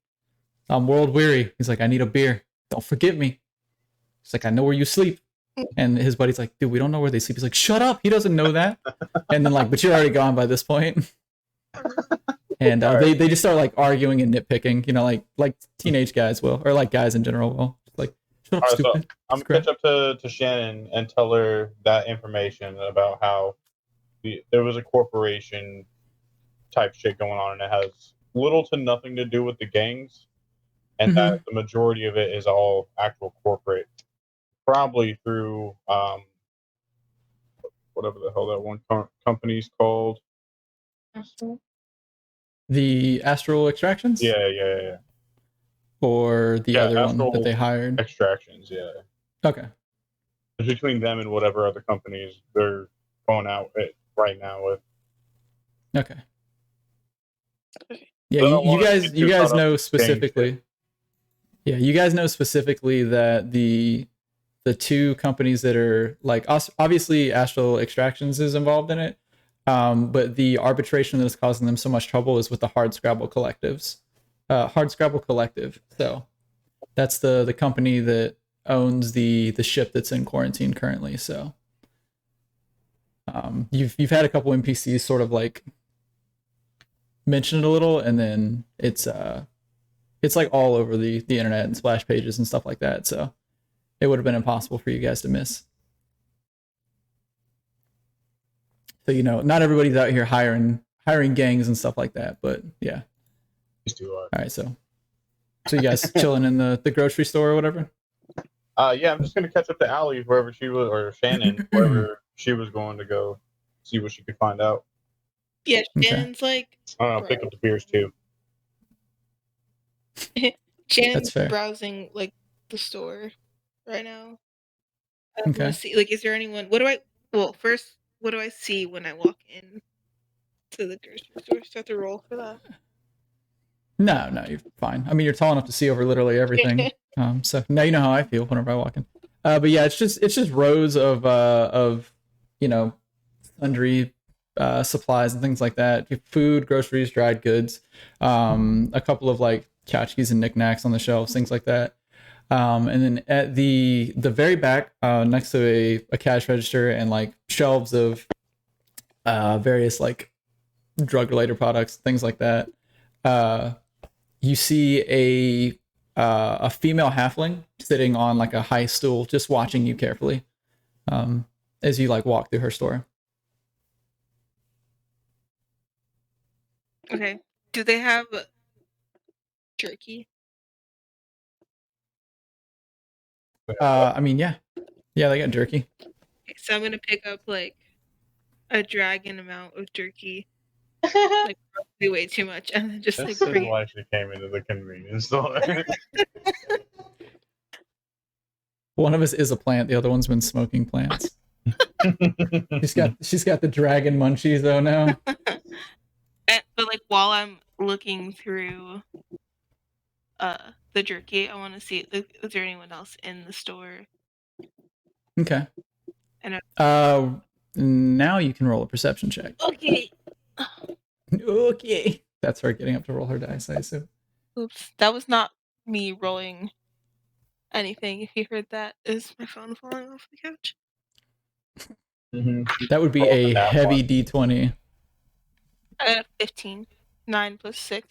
I'm world weary. He's like, I need a beer. Don't forget me. He's like, I know where you sleep. And his buddy's like, dude, we don't know where they sleep. He's like, shut up. He doesn't know that. And then but you're already gone by this point. And they just start like arguing and nitpicking, like teenage guys will, or like guys in general will. Like, shut up, stupid. So I'm gonna catch up to Shannon and tell her that information about how there was a corporation type shit going on, and it has little to nothing to do with the gangs, and that the majority of it is all actual corporate, probably through whatever the hell that one company's called. Astral? The Astral Extractions? Yeah. Or the other Astral one that they hired? Extractions, yeah. Okay. Between them and whatever other companies they're going out right now with. Okay. Yeah, you guys know specifically. Yeah, you guys know specifically that the two companies that are like obviously Astral Extractions is involved in it, but the arbitration that is causing them so much trouble is with the Hardscrabble collectives. Hardscrabble Collective. So that's the company that owns the ship that's in quarantine currently. So you've had a couple NPCs sort of like mention it a little, and then it's like all over the internet and splash pages and stuff like that. So it would have been impossible for you guys to miss. So not everybody's out here hiring gangs and stuff like that, but yeah. All right, so you guys chilling in the grocery store or whatever? Yeah, I'm just gonna catch up to Allie wherever she was, or Shannon, wherever she was going to go see what she could find out. Yeah, Shannon's like. I don't know, pick up the beers too. Shannon's browsing like the store right now. I Okay. want to see, like, is there anyone? First, what do I see when I walk in to the grocery store? Start the roll for that. No, you're fine. I mean, you're tall enough to see over literally everything. So now you know how I feel whenever I walk in. But yeah, it's just rows of sundry supplies and things like that. Food, groceries, dried goods, a couple of like tchotchkes and knickknacks on the shelves, things like that. And then at the very back, next to a cash register and like shelves of various like drug related products, things like that. You see a female halfling sitting on like a high stool, just watching you carefully as you like walk through her store. Okay. Do they have jerky? I mean, yeah, they got jerky. Okay, so I'm gonna pick up like a dragon amount of jerky, like probably way too much, and then just This like is why she came into the convenience store. One of us is a plant. The other one's been smoking plants. She's got the dragon munchies though now. But like while I'm looking through the jerky, I want to see is there anyone else in the store? Okay. And now you can roll a perception check. Okay. Okay. That's her getting up to roll her dice, I assume. Oops, that was not me rolling anything. If you heard that, is my phone falling off the couch? That would be a heavy D20. I got 15. 9 plus 6.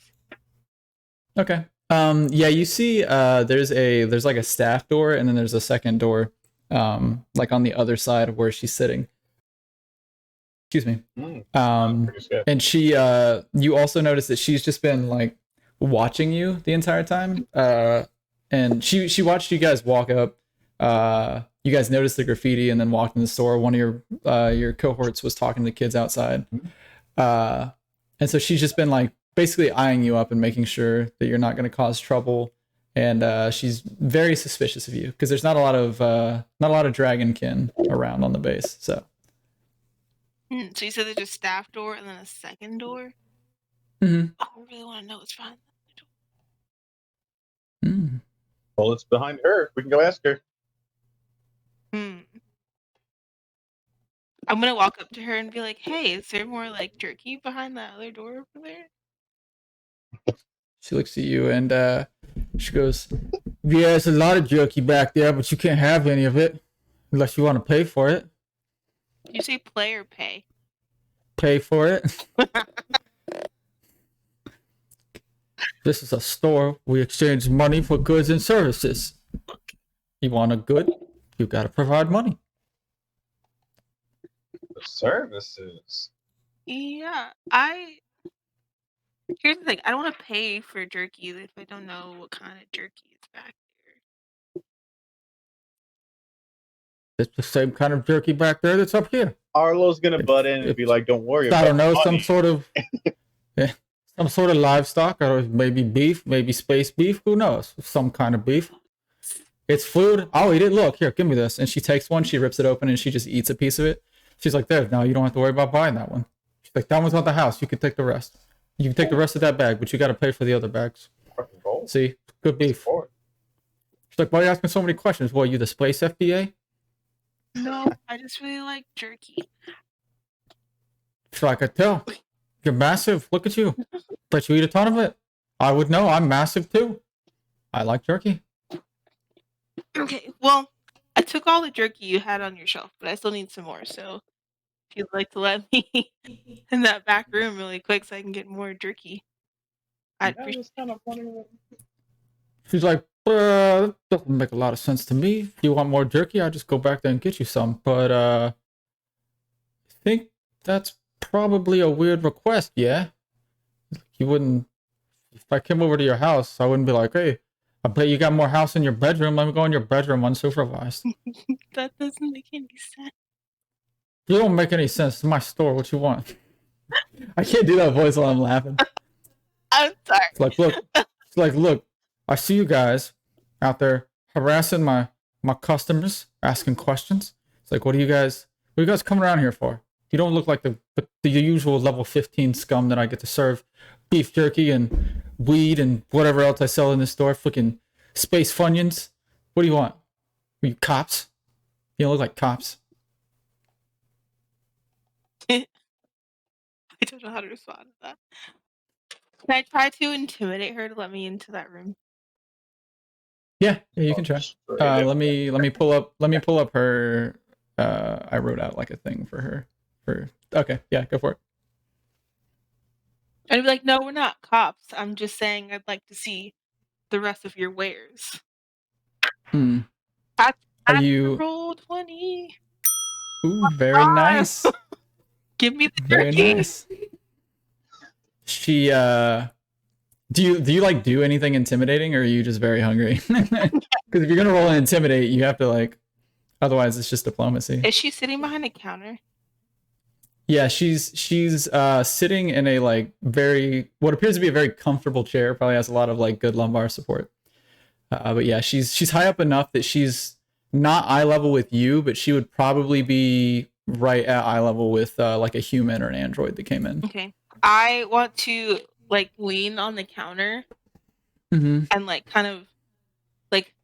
Okay. Yeah, you see there's like a staff door, and then there's a second door like on the other side of where she's sitting. Excuse me. And she you also notice that she's just been like watching you the entire time. And she watched you guys walk up. You guys noticed the graffiti and then walked in the store. One of your cohorts was talking to the kids outside. And so she's just been like basically eyeing you up and making sure that you're not going to cause trouble. And she's very suspicious of you because there's not a lot of dragonkin around on the base. So you said there's a staff door and then a second door? Mm-hmm. I really want to know what's behind that door. Well, it's behind her. We can go ask her. I'm gonna walk up to her and be like, "Hey, is there more like jerky behind that other door over there?" She looks at you and she goes, "Yeah, there's a lot of jerky back there, but you can't have any of it unless you want to pay for it." You say play or pay? Pay for it. This is a store. We exchange money for goods and services. You want a good? You gotta provide money. The services. Yeah, here's the thing. I don't want to pay for jerky if I don't know what kind of jerky is back there. It's the same kind of jerky back there that's up here. Arlo's gonna butt in and be like, "Don't worry about it." I don't know, some sort of livestock, or maybe beef, maybe space beef. Who knows? Some kind of beef. It's food. I'll eat it. Look, here, give me this. And she takes one. She rips it open and she just eats a piece of it. She's like, "There, now you don't have to worry about buying that one." She's like, "That one's at the house. You can take the rest. You can take the rest of that bag, but you got to pay for the other bags." See, good beef. She's like, "Why are you asking so many questions? What, are you the space FDA?" No, I just really like jerky. So I could tell. You're massive. Look at you. But you eat a ton of it. I would know. I'm massive too. I like jerky. Okay, well, I took all the jerky you had on your shelf, but I still need some more. So if you'd like to let me in that back room really quick so I can get more jerky, I'd I appreciate was kind of wondering. She's like, that doesn't make a lot of sense to me. If you want more jerky, I'll just go back there and get you some. But I think that's probably a weird request, yeah? You wouldn't, if I came over to your house, I wouldn't be like, hey, I bet you got more house in your bedroom. Let me go in your bedroom unsupervised. That doesn't make any sense. You don't make any sense. It's my store. What you want? I can't do that voice while I'm laughing. I'm sorry. It's like, look, I see you guys out there harassing my customers, asking questions. It's like, what are you guys coming around here for? You don't look like the usual level 15 scum that I get to serve beef jerky and weed and whatever else I sell in this store. Freaking space funyuns. What do you want? Are you cops? You don't look like cops. I don't know how to respond to that. Can I try to intimidate her to let me into that room? Yeah, you can try. Let me pull up her. I wrote out like a thing for her. Okay, yeah, go for it. I'd be like, no, we're not cops. I'm just saying I'd like to see the rest of your wares. Hmm. That's Are you? roll 20. Ooh, very nice. Give me the Very jerky. nice. She do you like do anything intimidating, or are you just very hungry? Because if you're gonna roll and intimidate, you have to like, otherwise it's just diplomacy. Is she sitting behind a counter? Yeah, she's sitting in a like very what appears to be a very comfortable chair. Probably has a lot of like good lumbar support. But yeah, she's high up enough that she's not eye level with you, but she would probably be right at eye level with like a human or an android that came in. Okay. I want to like lean on the counter and like kind of like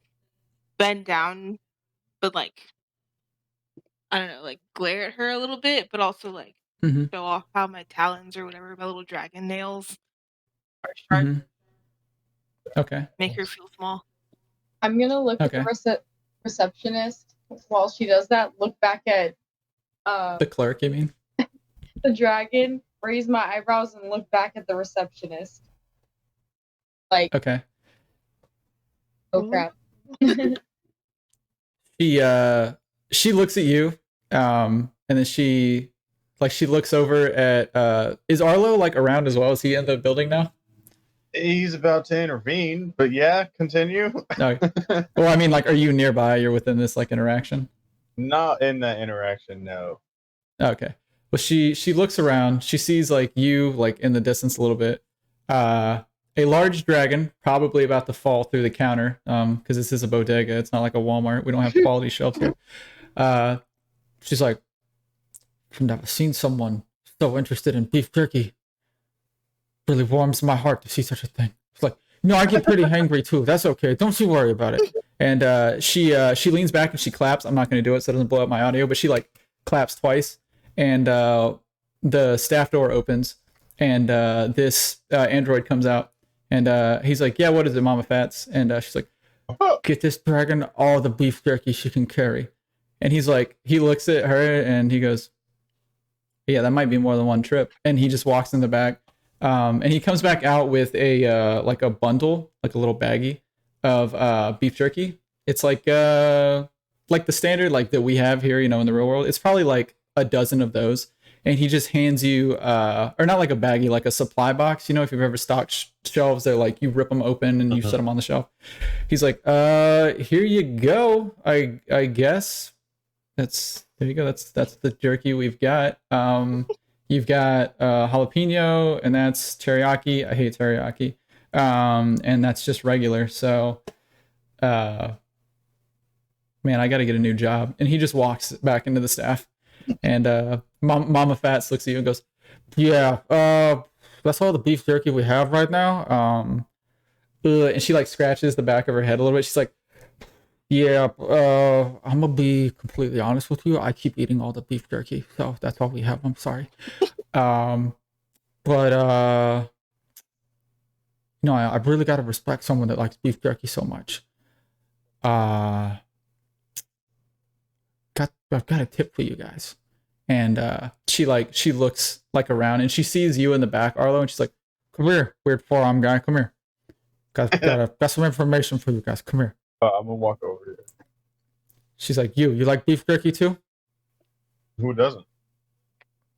bend down, but like I don't know, like glare at her a little bit, but also like show off how my talons or whatever, my little dragon nails are sharp. Okay. Make her feel small. I'm gonna look at the receptionist while she does that. Look back at the clerk, you mean? The dragon. Raise my eyebrows and look back at the receptionist. Like, okay. Oh crap. She looks at you, and then she looks over at is Arlo like around as well? Is he in the building now? He's about to intervene, but yeah, continue. No. Well, I mean, like, are you nearby? You're within this like interaction? Not in that interaction, no. Okay. Well, she looks around. She sees like you like in the distance a little bit. A large dragon, probably about to fall through the counter. Because this is a bodega. It's not like a Walmart. We don't have quality shelves here. She's like, I've never seen someone so interested in beef jerky. Really warms my heart to see such a thing. It's like, no, I get pretty hangry too. That's okay. Don't you worry about it. And she leans back and she claps. I'm not going to do it so it doesn't blow up my audio, but she like claps twice. And the staff door opens, and this android comes out, and he's like, yeah, what is it, Mama Fats? And she's like, get this dragon all the beef jerky she can carry. And he's like, he looks at her and he goes, yeah, that might be more than one trip. And he just walks in the back. And he comes back out with a like a bundle, like a little baggie of beef jerky. It's like the standard like that we have here, you know, in the real world. It's probably like a dozen of those. And he just hands you or not like a baggie, like a supply box. You know, if you've ever stocked shelves, they're like you rip them open and you set them on the shelf. He's like, here you go. I guess there you go. That's the jerky we've got. You've got jalapeno, and that's teriyaki. I hate teriyaki. And that's just regular. So, man, I got to get a new job. And he just walks back into the staff. And Mama Fats looks at you and goes, yeah, that's all the beef jerky we have right now. And she like scratches the back of her head a little bit. She's like, yeah, I'm gonna be completely honest with you. I keep eating all the beef jerky, so that's all we have. I'm sorry. But you know, I really gotta respect someone that likes beef jerky so much. I've got a tip for you guys. And she looks like around and she sees you in the back, Arlo, and she's like, come here, weird forearm guy, come here. Got some information for you guys. Come here. I'm gonna walk over here. She's like, you like beef jerky too? Who doesn't?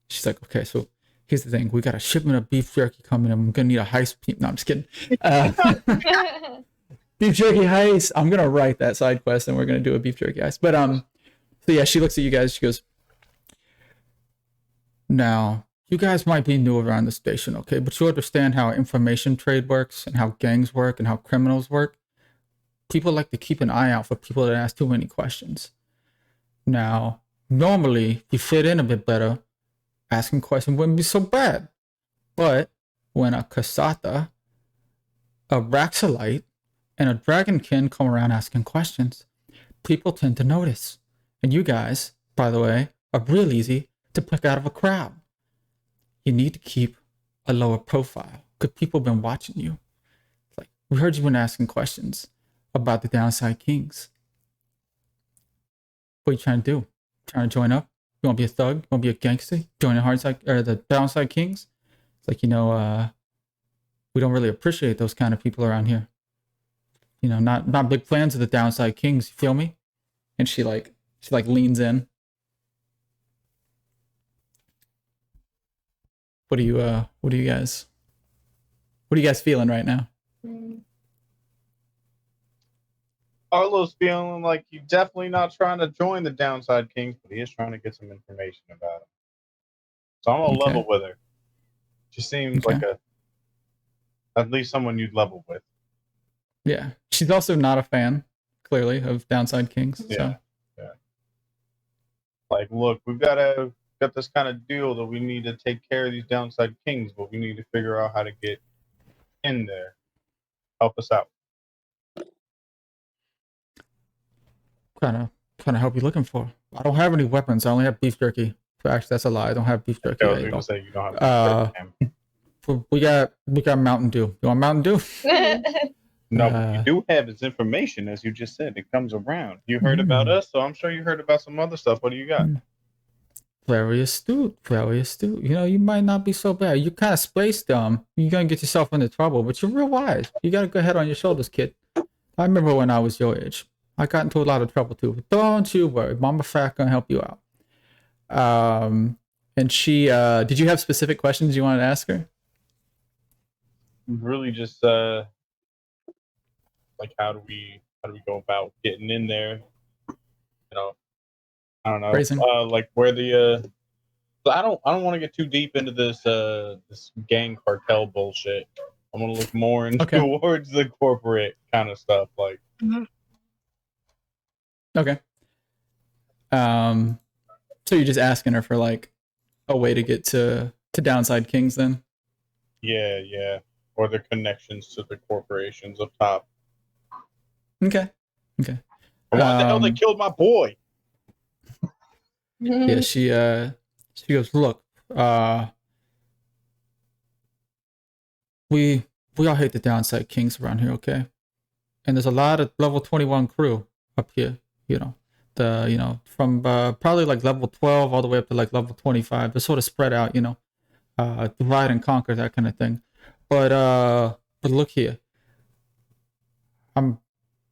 She's like, okay, so here's the thing. We got a shipment of beef jerky coming. I'm gonna need a heist. No, I'm just kidding. Beef jerky heist. I'm gonna write that side quest, and we're gonna do a beef jerky heist. But so yeah, she looks at you guys. She goes, now you guys might be new around the station, okay? But you understand how information trade works and how gangs work and how criminals work. People like to keep an eye out for people that ask too many questions. Now, normally, you fit in a bit better. Asking questions wouldn't be so bad. But when a Kasata, a Raxolite, and a Dragonkin come around asking questions, people tend to notice. And you guys, by the way, are real easy to pick out of a crowd. You need to keep a lower profile because people have been watching you. Like, we heard you been asking questions about the Downside Kings. What are you trying to do? Trying to join up? You want to be a thug? You want to be a gangster? Join the Downside Kings? It's like, we don't really appreciate those kind of people around here. Not big fans of the Downside Kings. You feel me? And she leans in. What are you guys feeling right now? Arlo's feeling like he's definitely not trying to join the Downside Kings, but he is trying to get some information about him. So I'm gonna level with her. She seems like at least someone you'd level with. Yeah, she's also not a fan, clearly, of Downside Kings. Yeah. Like, look, we've got this kind of deal that we need to take care of these Downside Kings, but we need to figure out how to get in there. Help us out. Kind of help you looking for? I don't have any weapons. I only have beef jerky. Actually, that's a lie. I don't have beef jerky. I was gonna say you don't have beef jerky. We got Mountain Dew. You want Mountain Dew? No, what you do have is information, as you just said. It comes around. You heard about us, so I'm sure you heard about some other stuff. What do you got? Very astute. Very astute. You might not be so bad. You're kind of space dumb. You're gonna get yourself into trouble, but you're real wise. You got a good head on your shoulders, kid. I remember when I was your age. I got into a lot of trouble too. But don't you worry. Mama Fat gonna help you out. And she, did you have specific questions you wanted to ask her? Really just like how do we go about getting in there? I don't know. Phrasing. Like where the I don't want to get too deep into this this gang cartel bullshit. I'm gonna look more into towards the corporate kind of stuff. Like okay. So you're just asking her for like a way to get to Downside Kings then? Yeah. Or the connections to the corporations up top. Okay. Why the hell they killed my boy? Yeah, she goes, look, we all hate the Downside Kings around here, okay? And there's a lot of level 21 crew up here, from probably like level 12 all the way up to like level 25. They're sort of spread out, divide and conquer, that kind of thing. But look here. I'm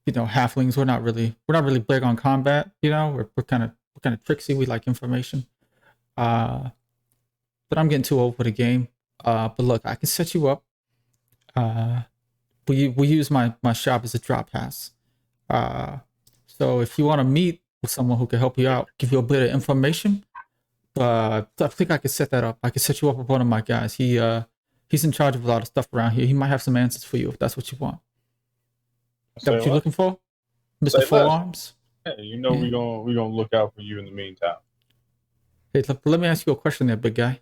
halflings, we're not really big on combat, we're kind of tricksy, we like information. But I'm getting too old for the game. But look, I can set you up. We use my shop as a drop house. So if you want to meet with someone who can help you out, give you a bit of information, I think I could set that up. I could set you up with one of my guys. He's in charge of a lot of stuff around here. He might have some answers for you if that's what you want. Is that what you're looking for, Mr. Forearms? Yeah, we're gonna look out for you in the meantime. Hey, let me ask you a question there, big guy.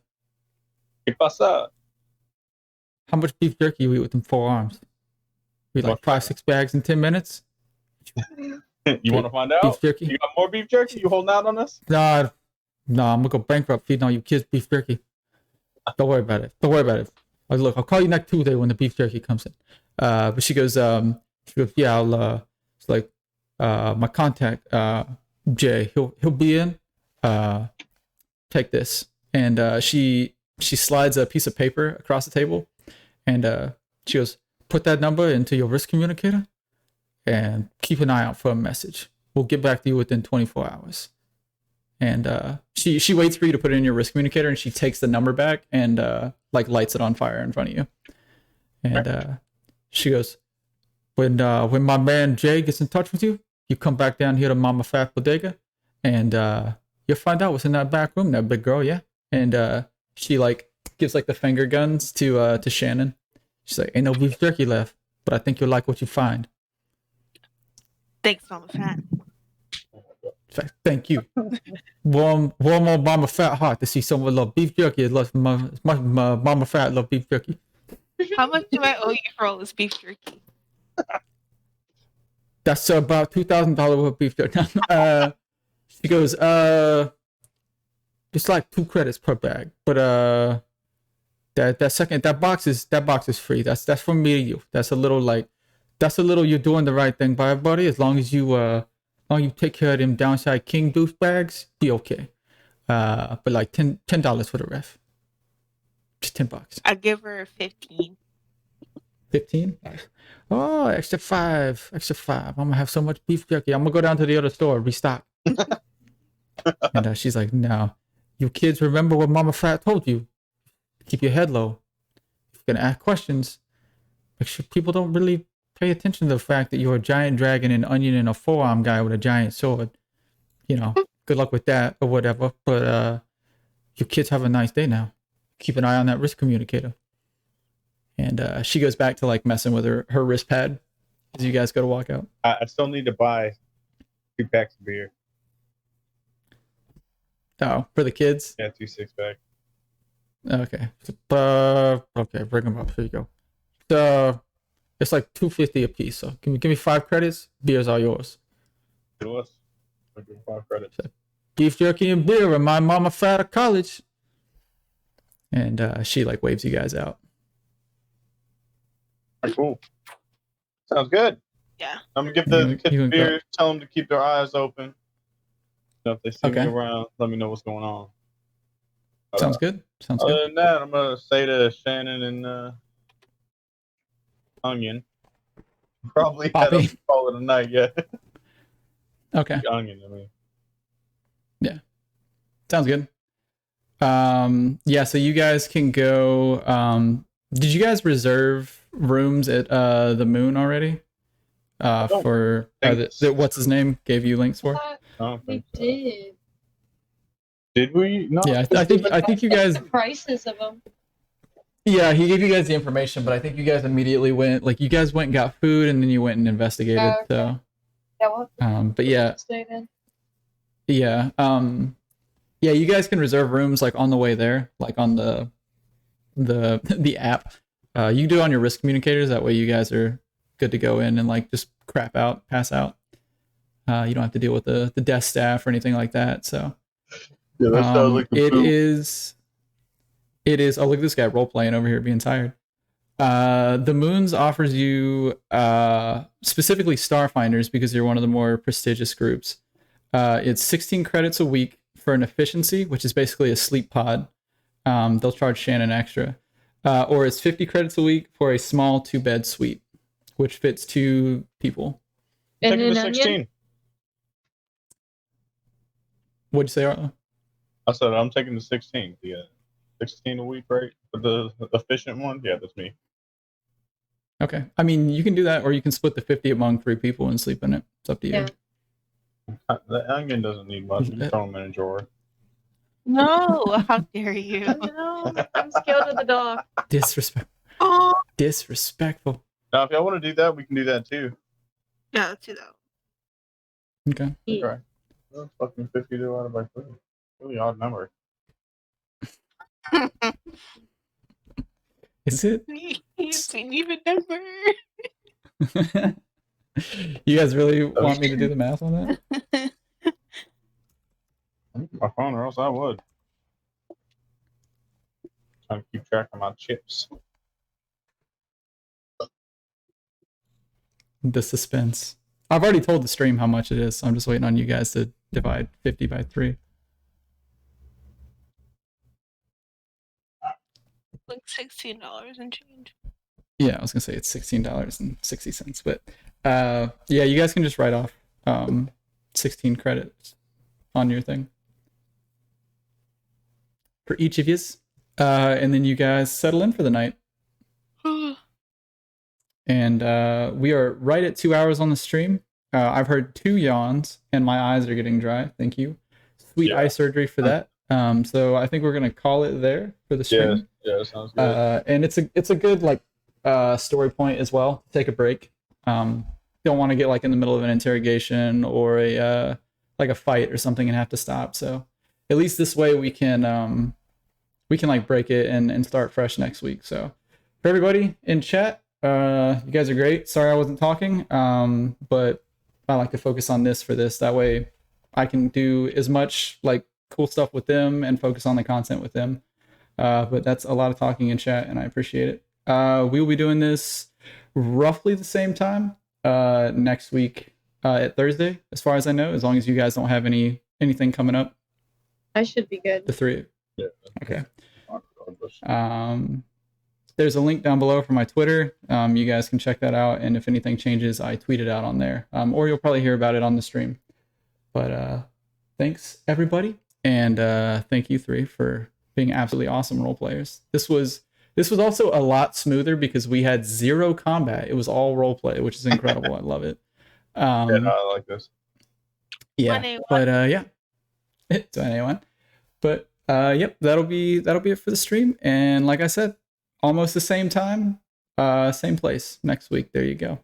¿Qué pasa? How much beef jerky you eat with them forearms? We like 5-6 bags in 10 minutes? You want to find out? Beef jerky? You got more beef jerky? You holding out on us? No, I'm gonna go bankrupt feeding all you kids beef jerky. Don't worry about it. Look, I'll call you next Tuesday when the beef jerky comes in. But she goes, yeah, I'll, it's like, my contact, Jay, he'll be in. take this. And she slides a piece of paper across the table, and she goes, put that number into your risk communicator and keep an eye out for a message. We'll get back to you within 24 hours. And she waits for you to put it in your risk communicator, and she takes the number back and like lights it on fire in front of you. And she goes, when my man Jay gets in touch with you, you come back down here to Mama Fat Bodega, and you'll find out what's in that back room, that big girl, yeah. And she like gives like the finger guns to Shannon. She's like, ain't no beef jerky left, but I think you'll like what you find. Thanks, Mama Fat. Thank you. Warm on Mama Fat heart to see someone love beef jerky. Mama Fat love beef jerky. How much do I owe you for all this beef jerky? That's about $2,000 worth of beef jerky. She goes, it's like 2 credits per bag, but that box is free. That's from me to you. That's a little you're doing the right thing by everybody. As long as you take care of them downside king douchebags, be okay. But like $10 for the ref. Just $10. I give her 15. 15? Oh, extra 5. I'm gonna have so much beef jerky. I'm gonna go down to the other store, restock. And she's like, no, you kids remember what Mama Fat told you. Keep your head low. If you're gonna ask questions, make sure people don't really pay attention to the fact that you're a giant dragon, an onion, and a forearm guy with a giant sword. You know, good luck with that or whatever. But your kids have a nice day now. Keep an eye on that risk communicator. And she goes back to like messing with her wrist pad as you guys go to walk out. I still need to buy 2 packs of beer. Oh, for the kids? Yeah, 2 6-pack. Okay. Okay, bring them up. Here you go. It's like $2.50 a piece. So give me 5 credits. Beers are yours. It was. I'll give 5 credits. Beef jerky and beer remind Mama Fat of college. And she like waves you guys out. Cool. Sounds good. Yeah. I'm gonna give the kids beer. Tell them to keep their eyes open. If they see me around, let me know what's going on. Sounds good. Other than that, I'm gonna say to Shannon and Onion, probably head up and call it a night. Yeah. Okay. Onion, I mean. Yeah. Sounds good. Yeah. So you guys can go. Did you guys reserve rooms at the Moon already? For what's his name gave you links for? We did. Did we? No. Yeah, I think you guys. The prices of them. Yeah, he gave you guys the information, but I think you guys immediately went. Like, you guys went and got food, and then you went and investigated. Okay. So. Yeah. Well, but yeah. Stay then. Yeah. Yeah, you guys can reserve rooms like on the way there, like on the app. You can do it on your risk communicators. That way, you guys are good to go in and like just pass out. You don't have to deal with the desk staff or anything like that. So. Yeah, that sounds like it is. Oh, look at this guy role playing over here, being tired. The Moons offers you specifically Starfinders because you're one of the more prestigious groups. It's 16 credits a week for an efficiency, which is basically a sleep pod. They'll charge Shannon extra. Or it's 50 credits a week for a small 2-bed suite, which fits 2 people. And taking an the onion? 16. What'd you say, Arlo? I said I'm taking the 16. Yeah, 16 a week, right? For the efficient one. Yeah, that's me. Okay. I mean, you can do that, or you can split the 50 among 3 people and sleep in it. It's up to you. Yeah. The onion doesn't need much. You throw them in a drawer. No, how dare you? No, I'm scared of the dog. Disrespectful. Oh. Disrespectful. Now, if y'all want to do that, we can do that too. Yeah, let's do that. Okay. Yeah. Right. Well, fucking 50 divided by 3. Really odd number. Is it? It's an even number. You guys really want me to do the math on that? My phone, or else I would. Trying to keep track of my chips. The suspense. I've already told the stream how much it is, so I'm just waiting on you guys to divide 50 by 3. Like $16 and change. Yeah, I was gonna say it's $16.60, but yeah, you guys can just write off 16 credits on your thing for each of yous, and then you guys settle in for the night. And we are right at 2 hours on the stream. I've heard 2 yawns, and my eyes are getting dry. Thank you. Sweet eye surgery for that. So I think we're gonna call it there for the stream. Yeah, sounds good. And it's a good like story point as well. Take a break. Don't want to get like in the middle of an interrogation or a like a fight or something and have to stop. So at least this way we can like break it and start fresh next week. So for everybody in chat, you guys are great. Sorry I wasn't talking, but I like to focus on this for this. That way I can do as much like cool stuff with them and focus on the content with them. But that's a lot of talking in chat, and I appreciate it. We will be doing this roughly the same time next week at Thursday, as far as I know, as long as you guys don't have anything coming up. I should be good. The 3. Yeah. Okay. There's a link down below for my Twitter. You guys can check that out, and if anything changes, I tweet it out on there. Or you'll probably hear about it on the stream. But thanks everybody, and thank you 3 for being absolutely awesome role players. This was also a lot smoother because we had 0 combat. It was all role play, which is incredible. I love it. Yeah, no, I like this. Yeah, 1A1. but yeah, it's 1A1. But yep, that'll be it for the stream. And like I said, almost the same time, same place next week. There you go.